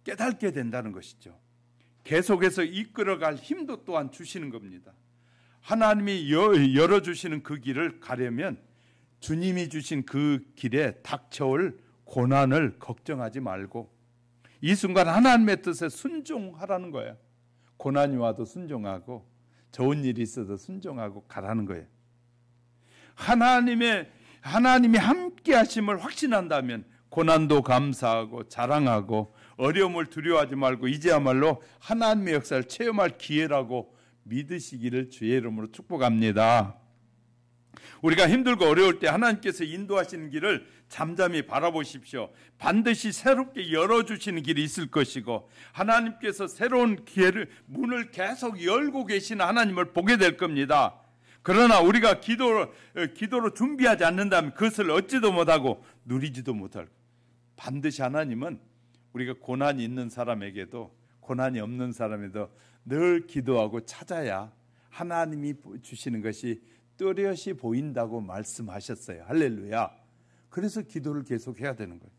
깨닫게 된다는 것이죠. 계속해서 이끌어갈 힘도 또한 주시는 겁니다. 하나님이 열어주시는 그 길을 가려면 주님이 주신 그 길에 닥쳐올 고난을 걱정하지 말고 이 순간 하나님의 뜻에 순종하라는 거예요. 고난이 와도 순종하고 좋은 일이 있어도 순종하고 가라는 거예요. 하나님이 함께 하심을 확신한다면 고난도 감사하고 자랑하고 어려움을 두려워하지 말고 이제야말로 하나님의 역사를 체험할 기회라고 믿으시기를 주의 이름으로 축복합니다. 우리가 힘들고 어려울 때 하나님께서 인도하시는 길을 잠잠히 바라보십시오. 반드시 새롭게 열어주시는 길이 있을 것이고 하나님께서 새로운 기회를 문을 계속 열고 계시는 하나님을 보게 될 겁니다. 그러나 우리가 기도로 준비하지 않는다면 그것을 얻지도 못하고 누리지도 못할 거예요. 반드시 하나님은 우리가 고난이 있는 사람에게도 고난이 없는 사람에도 늘 기도하고 찾아야 하나님이 주시는 것이 뚜렷이 보인다고 말씀하셨어요. 할렐루야. 그래서 기도를 계속 해야 되는 거예요.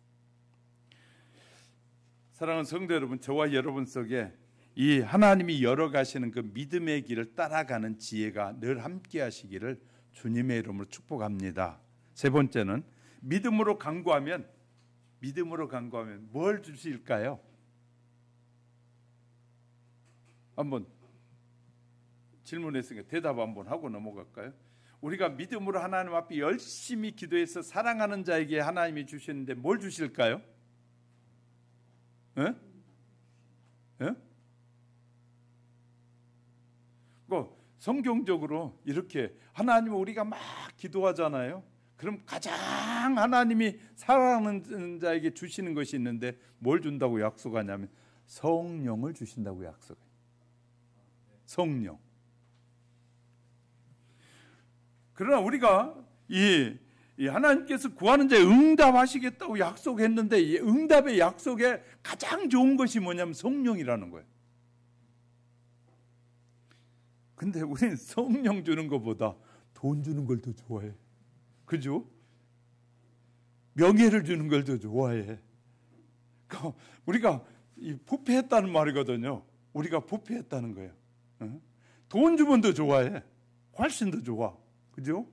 사랑하는 성도 여러분, 저와 여러분 속에 이 하나님이 열어가시는 그 믿음의 길을 따라가는 지혜가 늘 함께 하시기를 주님의 이름으로 축복합니다. 세 번째는 믿음으로 간구하면 뭘 주실까요? 한번 질문했으니까 대답 한번 하고 넘어갈까요? 우리가 믿음으로 하나님 앞에 열심히 기도해서 사랑하는 자에게 하나님이 주시는데 뭘 주실까요? 예? 예? 성경적으로 이렇게 하나님 우리가 막 기도하잖아요. 그럼 가장 하나님이 사랑하는 자에게 주시는 것이 있는데 뭘 준다고 약속하냐면 성령을 주신다고 약속해요. 성령. 그러나 우리가 이 하나님께서 구하는 자에 응답하시겠다고 약속했는데 이 응답의 약속에 가장 좋은 것이 뭐냐면 성령이라는 거예요. 근데 우리는 성령 주는 것보다 돈 주는 걸 더 좋아해. 그죠? 명예를 주는 걸 더 좋아해. 그러니까 우리가 부패했다는 말이거든요. 우리가 부패했다는 거예요. 돈 주면 더 좋아해. 훨씬 더 좋아. 그죠?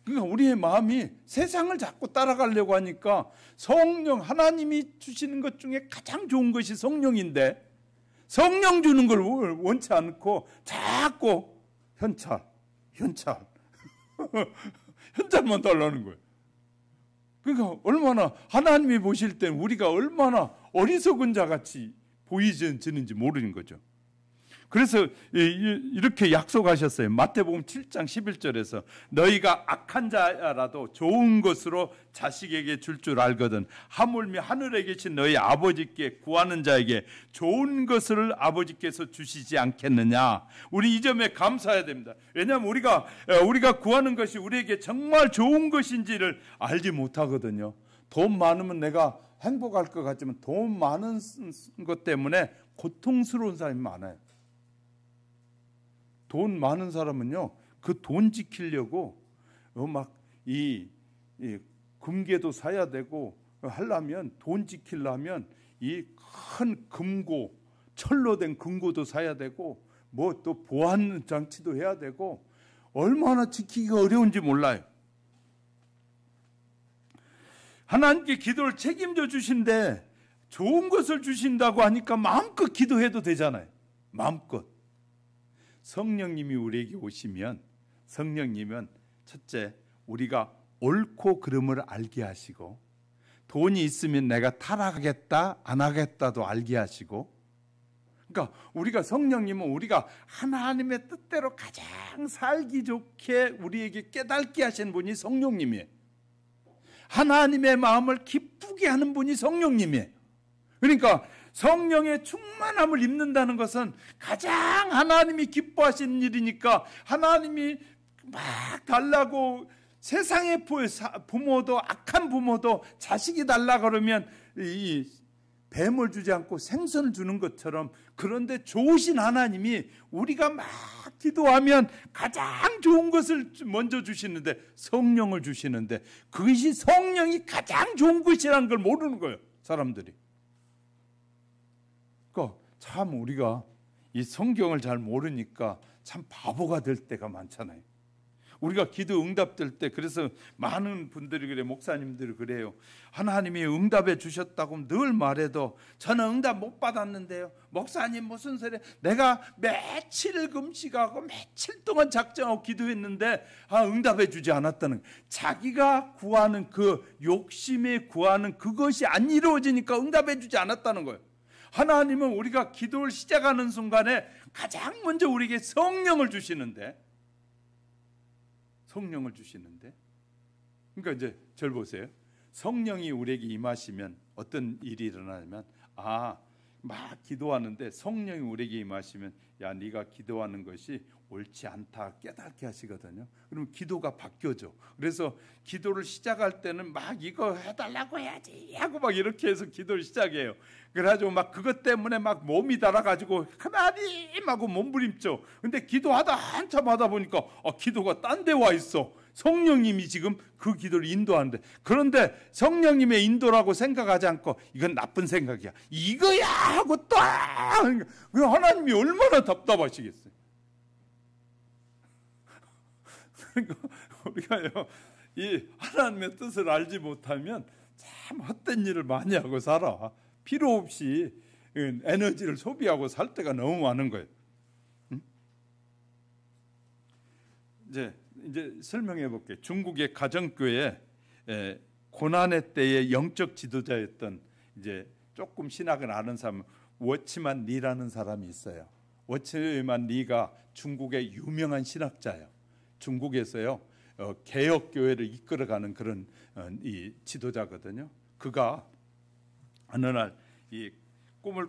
그러니까 우리의 마음이 세상을 자꾸 따라가려고 하니까 성령, 하나님이 주시는 것 중에 가장 좋은 것이 성령인데 성령 주는 걸 원치 않고 자꾸 현찰만 달라는 거예요. 그러니까 얼마나 하나님이 보실 땐 우리가 얼마나 어리석은 자같이 보이지는지 모르는 거죠. 그래서 이렇게 약속하셨어요. 마태복음 7장 11절에서 너희가 악한 자라도 좋은 것으로 자식에게 줄 줄 알거든 하물며 하늘에 계신 너희 아버지께 구하는 자에게 좋은 것을 아버지께서 주시지 않겠느냐. 우리 이 점에 감사해야 됩니다. 왜냐하면 우리가 구하는 것이 우리에게 정말 좋은 것인지를 알지 못하거든요. 돈 많으면 내가 행복할 것 같지만 돈 많은 것 때문에 고통스러운 사람이 많아요. 돈 많은 사람은요, 그 돈 지키려고 막 이 금괴도 사야 되고 하려면 돈 지키려면 이 큰 금고, 철로 된 금고도 사야 되고 뭐 또 보안 장치도 해야 되고 얼마나 지키기가 어려운지 몰라요. 하나님께 기도를 책임져 주신데 좋은 것을 주신다고 하니까 마음껏 기도해도 되잖아요. 마음껏. 성령님이 우리에게 오시면 성령님은 첫째 우리가 옳고 그름을 알게 하시고 돈이 있으면 내가 타락하겠다 안 하겠다도 알게 하시고 그러니까 우리가 성령님은 우리가 하나님의 뜻대로 가장 살기 좋게 우리에게 깨닫게 하시는 분이 성령님이에요. 하나님의 마음을 기쁘게 하는 분이 성령님이에요. 그러니까 성령의 충만함을 입는다는 것은 가장 하나님이 기뻐하시는 일이니까 하나님이 막 달라고 세상의 부모도 악한 부모도 자식이 달라 그러면 이 뱀을 주지 않고 생선을 주는 것처럼 그런데 좋으신 하나님이 우리가 막 기도하면 가장 좋은 것을 먼저 주시는데 성령을 주시는데 그것이 성령이 가장 좋은 것이라는 걸 모르는 거예요. 사람들이. 참 우리가 이 성경을 잘 모르니까 참 바보가 될 때가 많잖아요. 우리가 기도 응답될 때 그래서 많은 분들이 그래 목사님들이 그래요. 하나님이 응답해 주셨다고 늘 말해도 저는 응답 못 받았는데요. 목사님 무슨 소리? 내가 며칠 금식하고 며칠 동안 작정하고 기도했는데 응답해 주지 않았다는 자기가 구하는 그 욕심에 구하는 그것이 안 이루어지니까 응답해 주지 않았다는 거예요. 하나님은 우리가 기도를 시작하는 순간에 가장 먼저 우리에게 성령을 주시는데 성령을 주시는데, 그러니까 이제 절 보세요. 성령이 우리에게 임하시면 어떤 일이 일어나냐면, 막 기도하는데 성령이 우리에게 임하시면, 야, 네가 기도하는 것이 옳지 않다 깨닫게 하시거든요. 그러면 기도가 바뀌어져. 그래서 기도를 시작할 때는 막 이거 해달라고 해야지 하고 막 이렇게 해서 기도를 시작해요. 그래가지고 막 그것 때문에 막 몸이 달아가지고 하나님하고 몸부림쳐. 근데 기도하다 한참 하다 보니까 기도가 딴 데 와 있어. 성령님이 지금 그 기도를 인도하는데, 그런데 성령님의 인도라고 생각하지 않고 이건 나쁜 생각이야, 이거야 하고 딱, 하나님이 얼마나 답답하시겠어요. 그러니까 우리가요, 이 하나님의 뜻을 알지 못하면 참 헛된 일을 많이 하고 살아. 필요 없이 에너지를 소비하고 살 때가 너무 많은 거예요. 이제 설명해 볼게요. 중국의 가정교회 고난의 때의 영적 지도자였던, 이제 조금 신학을 아는 사람, 워치만 리라는 사람이 있어요. 워치만 리가 중국의 유명한 신학자예요. 중국에서요, 개혁 교회를 이끌어가는 그런 이 지도자거든요. 그가 어느 날 이 꿈을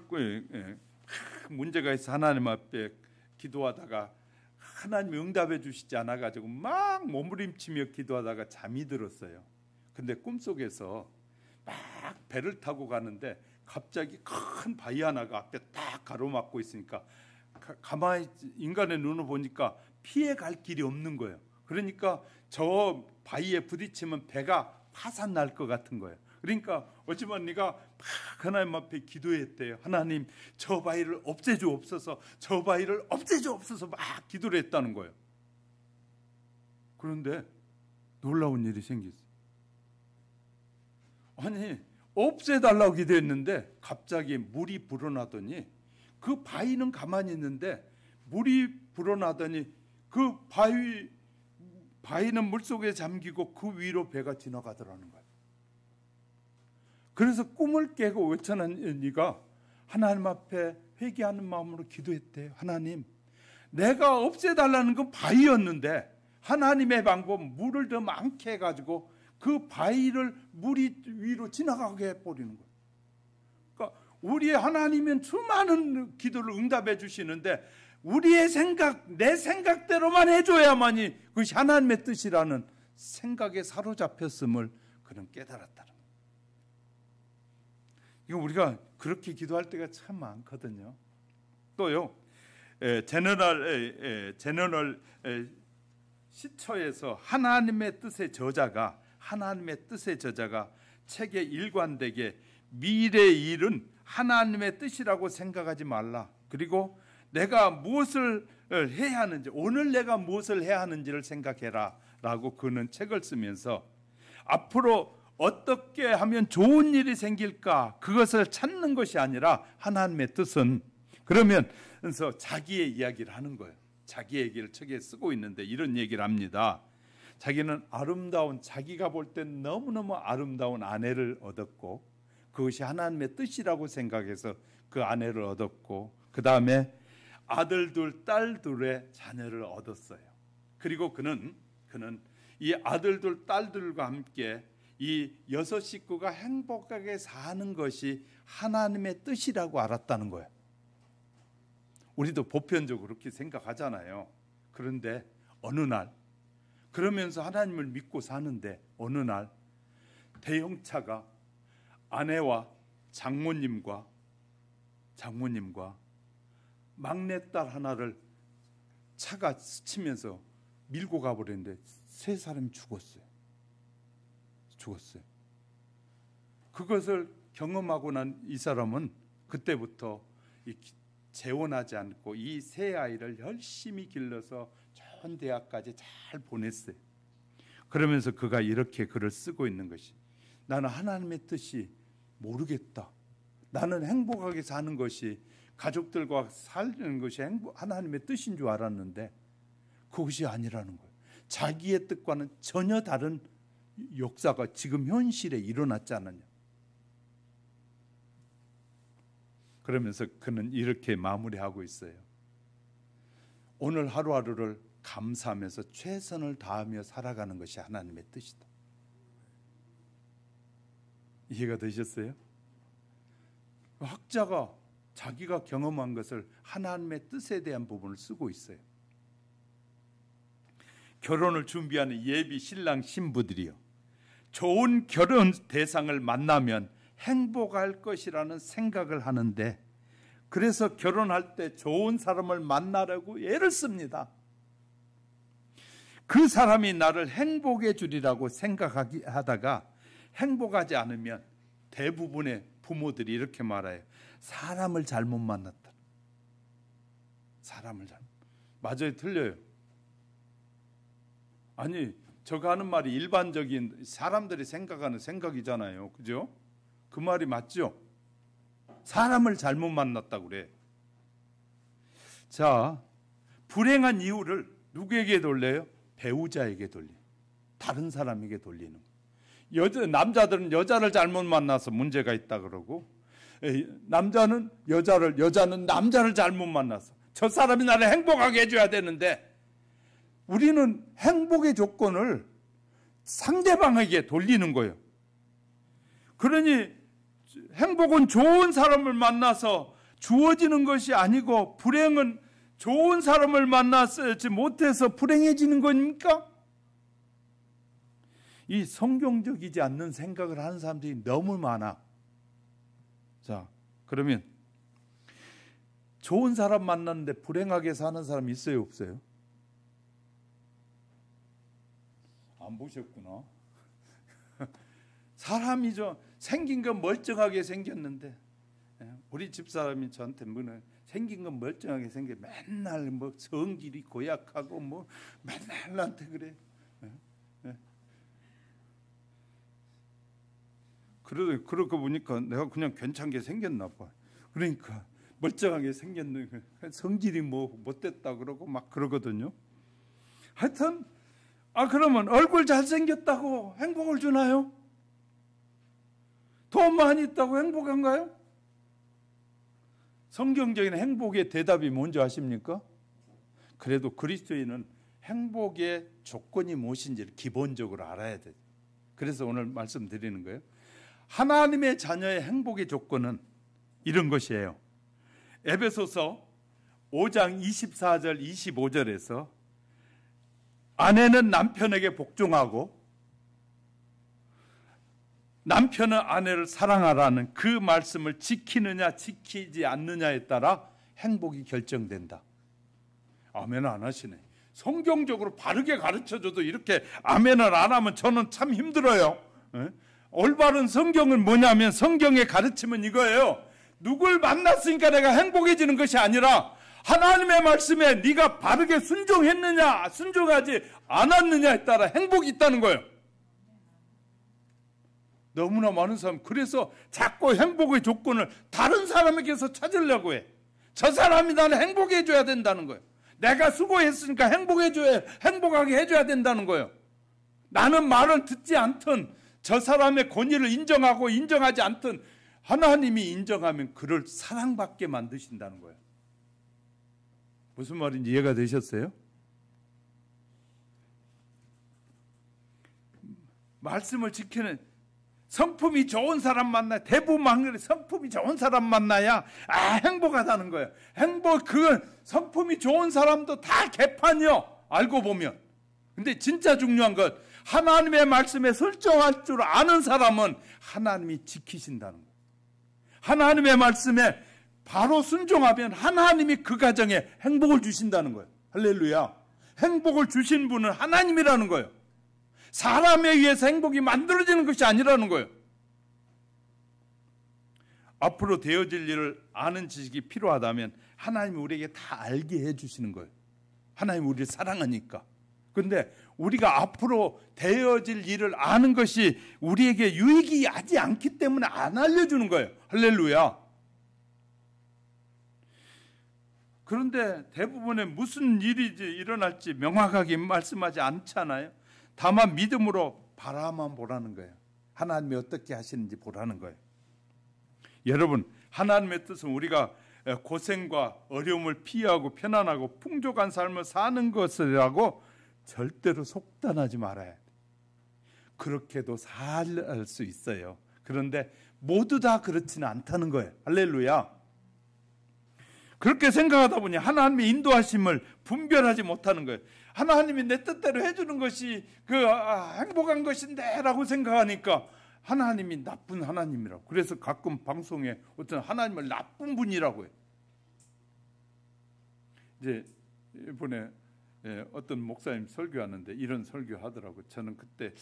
문제가 있어 하나님 앞에 기도하다가 하나님이 응답해 주시지 않아 가지고 막 몸부림치며 기도하다가 잠이 들었어요. 근데 꿈속에서 막 배를 타고 가는데 갑자기 큰 바위 하나가 앞에 딱 가로막고 있으니까 가만히 인간의 눈으로 보니까 피해 갈 길이 없는 거예요. 그러니까 저 바위에 부딪히면 배가 파산 날 것 같은 거예요. 그러니까 어찌만 네가 막 하나님 앞에 기도했대요. 하나님, 저 바위를 없애주옵소서, 저 바위를 없애주옵소서 막 기도를 했다는 거예요. 그런데 놀라운 일이 생겼어요. 아니, 없애달라고 기도했는데 갑자기 물이 불어나더니, 그 바위는 가만히 있는데 물이 불어나더니 그 바위는 물속에 잠기고 그 위로 배가 지나가더라는 거예요. 그래서 꿈을 깨고 외쳐는 이가 하나님 앞에 회개하는 마음으로 기도했대요. 하나님, 내가 없애달라는 건 바위였는데 하나님의 방법, 물을 더 많게 해가지고 그 바위를 물이 위로 지나가게 해버리는 거예요. 그러니까 우리의 하나님은 수많은 기도를 응답해 주시는데 우리의 생각, 내 생각대로만 해줘야만이 그것이 하나님의 뜻이라는 생각에 사로잡혔음을 그는 깨달았다는 거예요. 이거 우리가 그렇게 기도할 때가 참 많거든요. 또요, 제너럴 시처에서 하나님의 뜻의 저자가 책에 일관되게 미래의 일은 하나님의 뜻이라고 생각하지 말라. 그리고 내가 무엇을 해야 하는지, 오늘 내가 무엇을 해야 하는지를 생각해라 라고 그는 책을 쓰면서 앞으로 어떻게 하면 좋은 일이 생길까, 그것을 찾는 것이 아니라 하나님의 뜻은, 그러면서 자기의 이야기를 하는 거예요. 자기 얘기를 책에 쓰고 있는데 이런 얘기를 합니다. 자기는 아름다운, 자기가 볼 땐 너무너무 아름다운 아내를 얻었고 그것이 하나님의 뜻이라고 생각해서 그 아내를 얻었고, 그 다음에 아들 둘, 딸 둘의 자녀를 얻었어요. 그리고 그는 이 아들 둘, 딸들과 함께 이 6 식구가 행복하게 사는 것이 하나님의 뜻이라고 알았다는 거예요. 우리도 보편적으로 그렇게 생각하잖아요. 그런데 어느 날, 그러면서 하나님을 믿고 사는데 어느 날 대형차가 아내와 장모님과 막내딸 하나를 차가 스치면서 밀고 가버렸는데 3사람이 죽었어요. 그것을 경험하고 난 이 사람은 그때부터 재혼하지 않고 이 세 아이를 열심히 길러서 좋은 대학까지 잘 보냈어요. 그러면서 그가 이렇게 글을 쓰고 있는 것이, 나는 하나님의 뜻이 모르겠다. 나는 행복하게 사는 것이, 가족들과 살는 것이 하나님의 뜻인 줄 알았는데 그것이 아니라는 거예요. 자기의 뜻과는 전혀 다른 역사가 지금 현실에 일어났지 않느냐. 그러면서 그는 이렇게 마무리하고 있어요. 오늘 하루하루를 감사하면서 최선을 다하며 살아가는 것이 하나님의 뜻이다. 이해가 되셨어요? 학자가 자기가 경험한 것을 하나님의 뜻에 대한 부분을 쓰고 있어요. 결혼을 준비하는 예비 신랑 신부들이요, 좋은 결혼 대상을 만나면 행복할 것이라는 생각을 하는데, 그래서 결혼할 때 좋은 사람을 만나려고 애를 씁니다. 그 사람이 나를 행복해 주리라고 생각하다가 행복하지 않으면 대부분의 부모들이 이렇게 말해요. 사람을 잘못 만났다. 사람을 잘못. 맞아요, 틀려요? 아니, 저가 하는 말이 일반적인 사람들이 생각하는 생각이잖아요. 그죠? 그 말이 맞죠? 사람을 잘못 만났다고 그래. 자, 불행한 이유를 누구에게 돌려요? 배우자에게 돌려. 다른 사람에게 돌리는 거예요. 남자들은 여자를 잘못 만나서 문제가 있다 그러고, 남자는 여자는 남자를 잘못 만나서 저 사람이 나를 행복하게 해줘야 되는데, 우리는 행복의 조건을 상대방에게 돌리는 거예요. 그러니 행복은 좋은 사람을 만나서 주어지는 것이 아니고, 불행은 좋은 사람을 만나지 못해서 불행해지는 겁니까? 이 성경적이지 않는 생각을 하는 사람들이 너무 많아. 자, 그러면 좋은 사람 만났는데 불행하게 사는 사람 있어요, 없어요? 안 보셨구나. 사람이 생긴 건 멀쩡하게 생겼는데, 우리 집사람이 저한테 생긴 건 멀쩡하게 생겨, 맨날 성질이 고약하고 맨날 나한테 그래. 그러고 보니까 내가 그냥 괜찮게 생겼나 봐. 그러니까 멀쩡하게 생겼는데 성질이 못됐다 그러고 막 그러거든요. 하여튼 그러면 얼굴 잘생겼다고 행복을 주나요? 돈 많이 있다고 행복한가요? 성경적인 행복의 대답이 뭔지 아십니까? 그래도 그리스도인은 행복의 조건이 무엇인지를 기본적으로 알아야 돼요. 그래서 오늘 말씀드리는 거예요. 하나님의 자녀의 행복의 조건은 이런 것이에요. 에베소서 5장 24절 25절에서 아내는 남편에게 복종하고 남편은 아내를 사랑하라는 그 말씀을 지키느냐 지키지 않느냐에 따라 행복이 결정된다. 아멘을 안 하시네. 성경적으로 바르게 가르쳐줘도 이렇게 아멘을 안 하면 저는 참 힘들어요. 올바른 성경은 뭐냐면, 성경의 가르침은 이거예요. 누굴 만났으니까 내가 행복해지는 것이 아니라 하나님의 말씀에 네가 바르게 순종했느냐 순종하지 않았느냐에 따라 행복이 있다는 거예요. 너무나 많은 사람, 그래서 자꾸 행복의 조건을 다른 사람에게서 찾으려고 해. 저 사람이 나를 행복해 해줘야 된다는 거예요. 내가 수고했으니까 행복하게 해줘야 된다는 거예요. 나는 말을 듣지 않든 저 사람의 권위를 인정하고 인정하지 않든 하나님이 인정하면 그를 사랑받게 만드신다는 거예요. 무슨 말인지 이해가 되셨어요? 말씀을 지키는, 성품이 좋은 사람 만나야, 대부분 성품이 좋은 사람 만나야 행복하다는 거예요. 그건 성품이 좋은 사람도 다 개판이요, 알고 보면. 근데 진짜 중요한 건 하나님의 말씀에 설정할 줄 아는 사람은 하나님이 지키신다는 거예요. 하나님의 말씀에 바로 순종하면 하나님이 그 가정에 행복을 주신다는 거예요. 할렐루야. 행복을 주신 분은 하나님이라는 거예요. 사람에 의해서 행복이 만들어지는 것이 아니라는 거예요. 앞으로 되어질 일을 아는 지식이 필요하다면 하나님이 우리에게 다 알게 해주시는 거예요. 하나님이 우리를 사랑하니까. 그런데 우리가 앞으로 되어질 일을 아는 것이 우리에게 유익이 하지 않기 때문에 안 알려주는 거예요. 할렐루야. 그런데 대부분의 무슨 일이 일어날지 명확하게 말씀하지 않잖아요. 다만 믿음으로 바라만 보라는 거예요. 하나님이 어떻게 하시는지 보라는 거예요. 여러분, 하나님의 뜻은 우리가 고생과 어려움을 피하고 편안하고 풍족한 삶을 사는 것이라고 절대로 속단하지 말아야 돼. 그렇게도 살 수 있어요. 그런데 모두 다 그렇지는 않다는 거예요. 할렐루야. 그렇게 생각하다 보니 하나님의 인도하심을 분별하지 못하는 거예요. 하나님이 내 뜻대로 해주는 것이 행복한 것인데 라고 생각하니까 하나님이 나쁜 하나님이라고. 그래서 가끔 방송에 어떤 하나님을 나쁜 분이라고 해요. 이제 이번에 어떤 목사님 설교하는데 이런 설교하더라고요. 저는 그때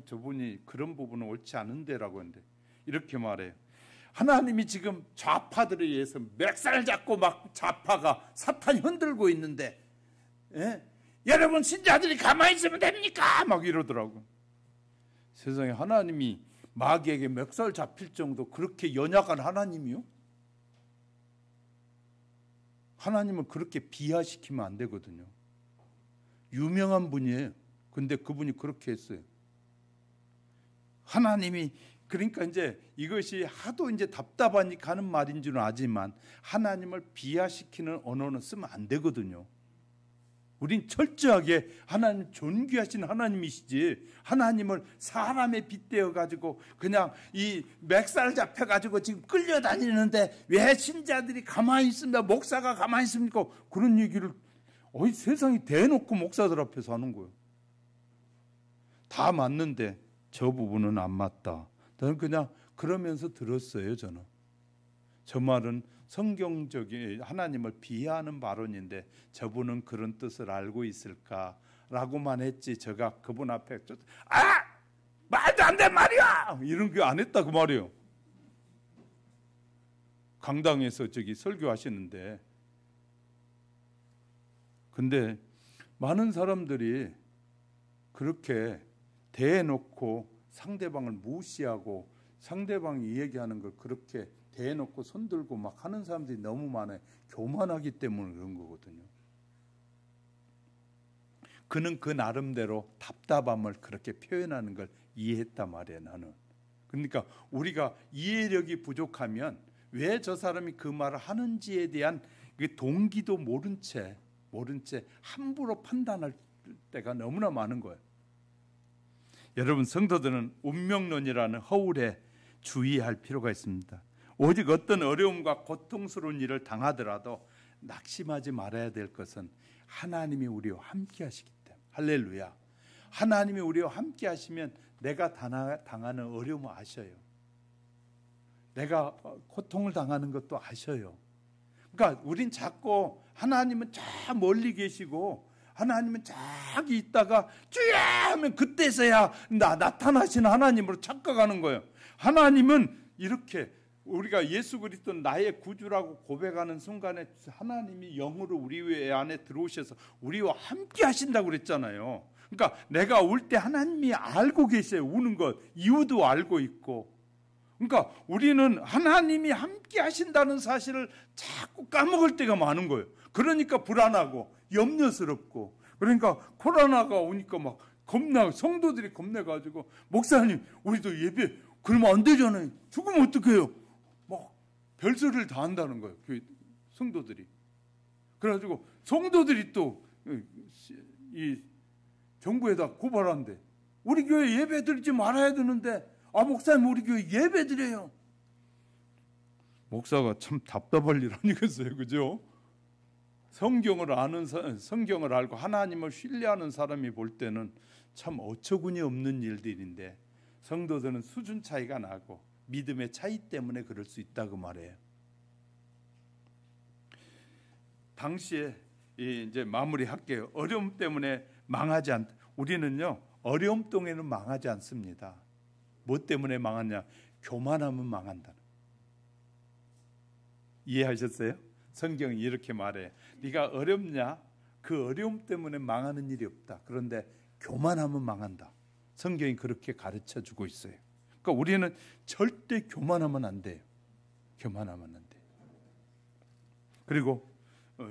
저분이 그런 부분은 옳지 않은데라고 했는데 이렇게 말해요. 하나님이 지금 좌파들에 의해서 멱살 잡고 막 좌파가 사탄이 흔들고 있는데 여러분 신자들이 가만히 있으면 됩니까? 막 이러더라고요. 세상에 하나님이 마귀에게 멱살 잡힐 정도 그렇게 연약한 하나님이요? 하나님을 그렇게 비하시키면 안 되거든요. 유명한 분이에요. 근데 그분이 그렇게 했어요. 하나님이 그러니까 이제 이것이 하도 이제 답답하니까 하는 말인 줄은 아지만 하나님을 비하시키는 언어는 쓰면 안 되거든요. 우린 철저하게 하나님 존귀하신 하나님이시지 하나님을 사람에 빗대어 가지고 그냥 이 멱살 잡혀 가지고 지금 끌려다니는데 왜 신자들이 가만히 있습니다. 목사가 가만히 있습니까? 그런 얘기를 세상이 대놓고 목사들 앞에서 하는 거예요. 다 맞는데 저 부분은 안 맞다. 저는 그냥 그러면서 들었어요. 저는 저 말은 성경적인 하나님을 비하하는 발언인데 저분은 그런 뜻을 알고 있을까라고만 했지 제가 그분 앞에 말도 안 돼 말이야 이런 거 안 했다 그 말이에요. 강당에서 설교하시는데 근데 많은 사람들이 그렇게 대놓고 상대방을 무시하고 상대방이 얘기하는 걸 그렇게 대놓고 손들고 막 하는 사람들이 너무 많아요. 교만하기 때문에 그런 거거든요. 그는 그 나름대로 답답함을 그렇게 표현하는 걸 이해했단 말이에요. 나는. 그러니까 우리가 이해력이 부족하면 왜 저 사람이 그 말을 하는지에 대한 동기도 모른 채 함부로 판단할 때가 너무나 많은 거예요. 여러분 성도들은 운명론이라는 허울에 주의할 필요가 있습니다. 오직 어떤 어려움과 고통스러운 일을 당하더라도 낙심하지 말아야 될 것은 하나님이 우리와 함께 하시기 때문에. 할렐루야. 하나님이 우리와 함께 하시면 내가 당하는 어려움을 아셔요. 내가 고통을 당하는 것도 아셔요. 그러니까 우린 자꾸 하나님은 저 멀리 계시고 하나님은 저기 있다가 주야 하면 그때서야 나타나시는 하나님으로 착각하는 거예요. 하나님은 이렇게 우리가 예수 그리스도 나의 구주라고 고백하는 순간에 하나님이 영으로 우리 안에 들어오셔서 우리와 함께 하신다고 그랬잖아요. 그러니까 내가 울 때 하나님이 알고 계세요. 우는 것 이유도 알고 있고. 그러니까 우리는 하나님이 함께 하신다는 사실을 자꾸 까먹을 때가 많은 거예요. 그러니까 불안하고 염려스럽고 그러니까 코로나가 오니까 막 성도들이 겁내가지고 목사님 우리도 예배 그러면 안 되잖아요. 죽으면 어떡해요? 막 별소리를 다 한다는 거예요. 성도들이. 그래가지고 성도들이 또 이 정부에다 고발한대. 우리 교회 예배 드리지 말아야 되는데 목사님 우리 교회 예배 드려요. 목사가 참 답답할 일 아니겠어요, 그죠? 성경을 알고 하나님을 신뢰하는 사람이 볼 때는 참 어처구니 없는 일들인데 성도들은 수준 차이가 나고 믿음의 차이 때문에 그럴 수 있다고 말해요. 당시에 이제 마무리할게요. 어려움 때문에 망하지 않다. 우리는요 어려움 동에는 망하지 않습니다. 뭐 때문에 망하냐? 교만하면 망한다. 이해하셨어요? 성경이 이렇게 말해요. 네가 어렵냐? 그 어려움 때문에 망하는 일이 없다. 그런데 교만하면 망한다. 성경이 그렇게 가르쳐주고 있어요. 그러니까 우리는 절대 교만하면 안 돼요. 교만하면 안 돼요. 그리고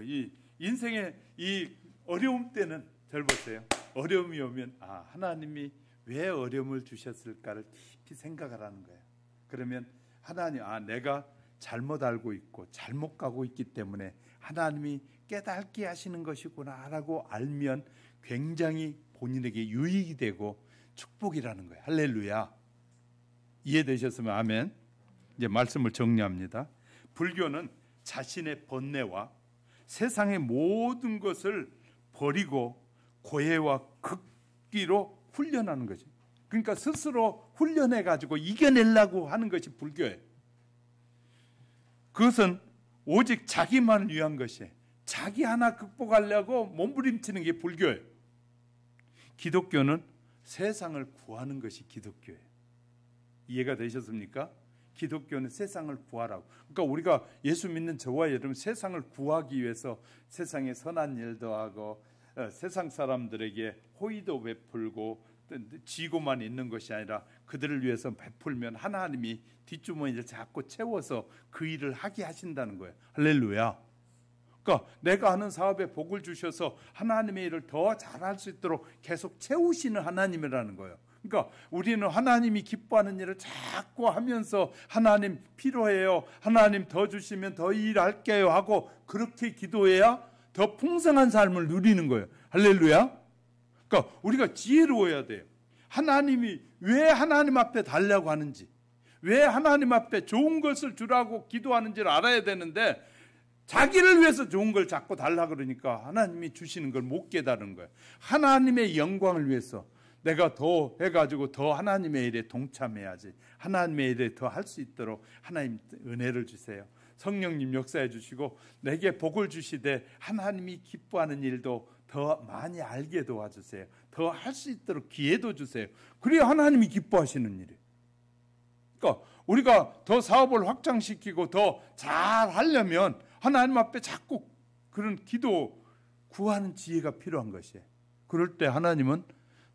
이 인생의 이 어려움 때는 잘 보세요. 어려움이 오면 하나님이 왜 어려움을 주셨을까를 깊이 생각을 하는 거예요. 그러면 하나님 내가 잘못 알고 있고 잘못 가고 있기 때문에 하나님이 깨닫게 하시는 것이구나라고 알면 굉장히 본인에게 유익이 되고 축복이라는 거예요. 할렐루야. 이해되셨으면 아멘. 이제 말씀을 정리합니다. 불교는 자신의 번뇌와 세상의 모든 것을 버리고 고해와 극기로 훈련하는 거죠. 그러니까 스스로 훈련해 가지고 이겨내려고 하는 것이 불교예요. 그것은 오직 자기만을 위한 것이에요. 자기 하나 극복하려고 몸부림치는 게 불교예요. 기독교는 세상을 구하는 것이 기독교예요. 이해가 되셨습니까? 기독교는 세상을 구하라고. 그러니까 우리가 예수 믿는 저와 여러분 세상을 구하기 위해서 세상에 선한 일도 하고 세상 사람들에게 호의도 베풀고 지고만 있는 것이 아니라 그들을 위해서 베풀면 하나님이 뒷주머니를 자꾸 채워서 그 일을 하게 하신다는 거예요. 할렐루야. 그러니까 내가 하는 사업에 복을 주셔서 하나님의 일을 더 잘할 수 있도록 계속 채우시는 하나님이라는 거예요. 그러니까 우리는 하나님이 기뻐하는 일을 자꾸 하면서 하나님 필요해요, 하나님 더 주시면 더 일할게요 하고 그렇게 기도해야 더 풍성한 삶을 누리는 거예요. 할렐루야. 그러니까 우리가 지혜로워야 돼요. 하나님이 왜 하나님 앞에 달라고 하는지, 왜 하나님 앞에 좋은 것을 주라고 기도하는지를 알아야 되는데 자기를 위해서 좋은 걸 자꾸 달라 그러니까 하나님이 주시는 걸 못 깨달은 거예요. 하나님의 영광을 위해서 내가 더 해가지고 더 하나님의 일에 동참해야지. 하나님의 일에 더 할 수 있도록 하나님 은혜를 주세요. 성령님 역사해 주시고 내게 복을 주시되 하나님이 기뻐하는 일도 더 많이 알게 도와주세요. 더 할 수 있도록 기회도 주세요. 그래야 하나님이 기뻐하시는 일이에요. 그러니까 우리가 더 사업을 확장시키고 더 잘하려면 하나님 앞에 자꾸 그런 기도 구하는 지혜가 필요한 것이에요. 그럴 때 하나님은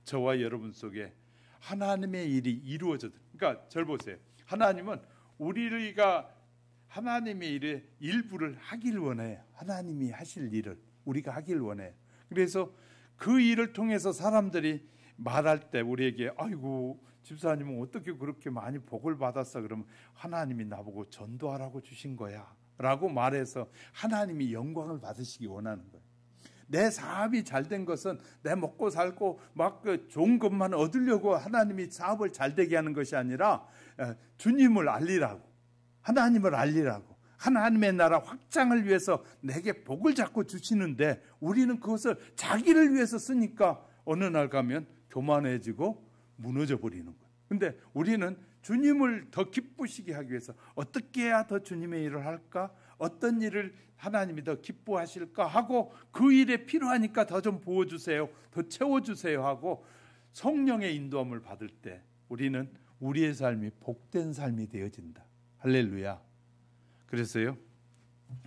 저와 여러분 속에 하나님의 일이 이루어져요. 그러니까 절 보세요. 하나님은 우리가 하나님의 일의 일부를 하길 원해요. 하나님이 하실 일을 우리가 하길 원해요. 그래서 그 일을 통해서 사람들이 말할 때 우리에게 아이고 집사님은 어떻게 그렇게 많이 복을 받았어? 그러면 하나님이 나보고 전도하라고 주신 거야 라고 말해서 하나님이 영광을 받으시기 원하는 거예요. 내 사업이 잘된 것은 내 먹고 살고 막 좋은 것만 얻으려고 하나님이 사업을 잘되게 하는 것이 아니라 주님을 알리라고, 하나님을 알리라고, 하나님의 나라 확장을 위해서 내게 복을 자꾸 주시는데 우리는 그것을 자기를 위해서 쓰니까 어느 날 가면 교만해지고 무너져 버리는 거예요. 근데 우리는 주님을 더 기쁘시게 하기 위해서 어떻게 해야 더 주님의 일을 할까? 어떤 일을 하나님이 더 기뻐하실까 하고 그 일에 필요하니까 더 좀 부어주세요, 더 채워주세요 하고 성령의 인도함을 받을 때 우리는 우리의 삶이 복된 삶이 되어진다. 할렐루야. 그래서요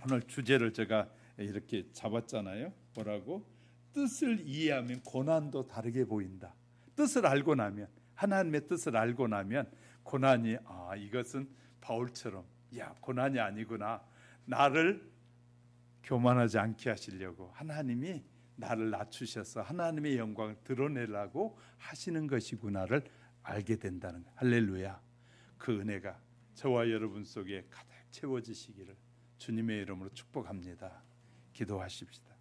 오늘 주제를 제가 이렇게 잡았잖아요. 뭐라고? 뜻을 이해하면 고난도 다르게 보인다. 뜻을 알고 나면, 하나님의 뜻을 알고 나면 고난이 이것은 바울처럼 고난이 아니구나, 나를 교만하지 않게 하시려고 하나님이 나를 낮추셔서 하나님의 영광을 드러내려고 하시는 것이구나를 알게 된다는 거예요. 할렐루야. 그 은혜가 저와 여러분 속에 가득 채워지시기를 주님의 이름으로 축복합니다. 기도하십시다.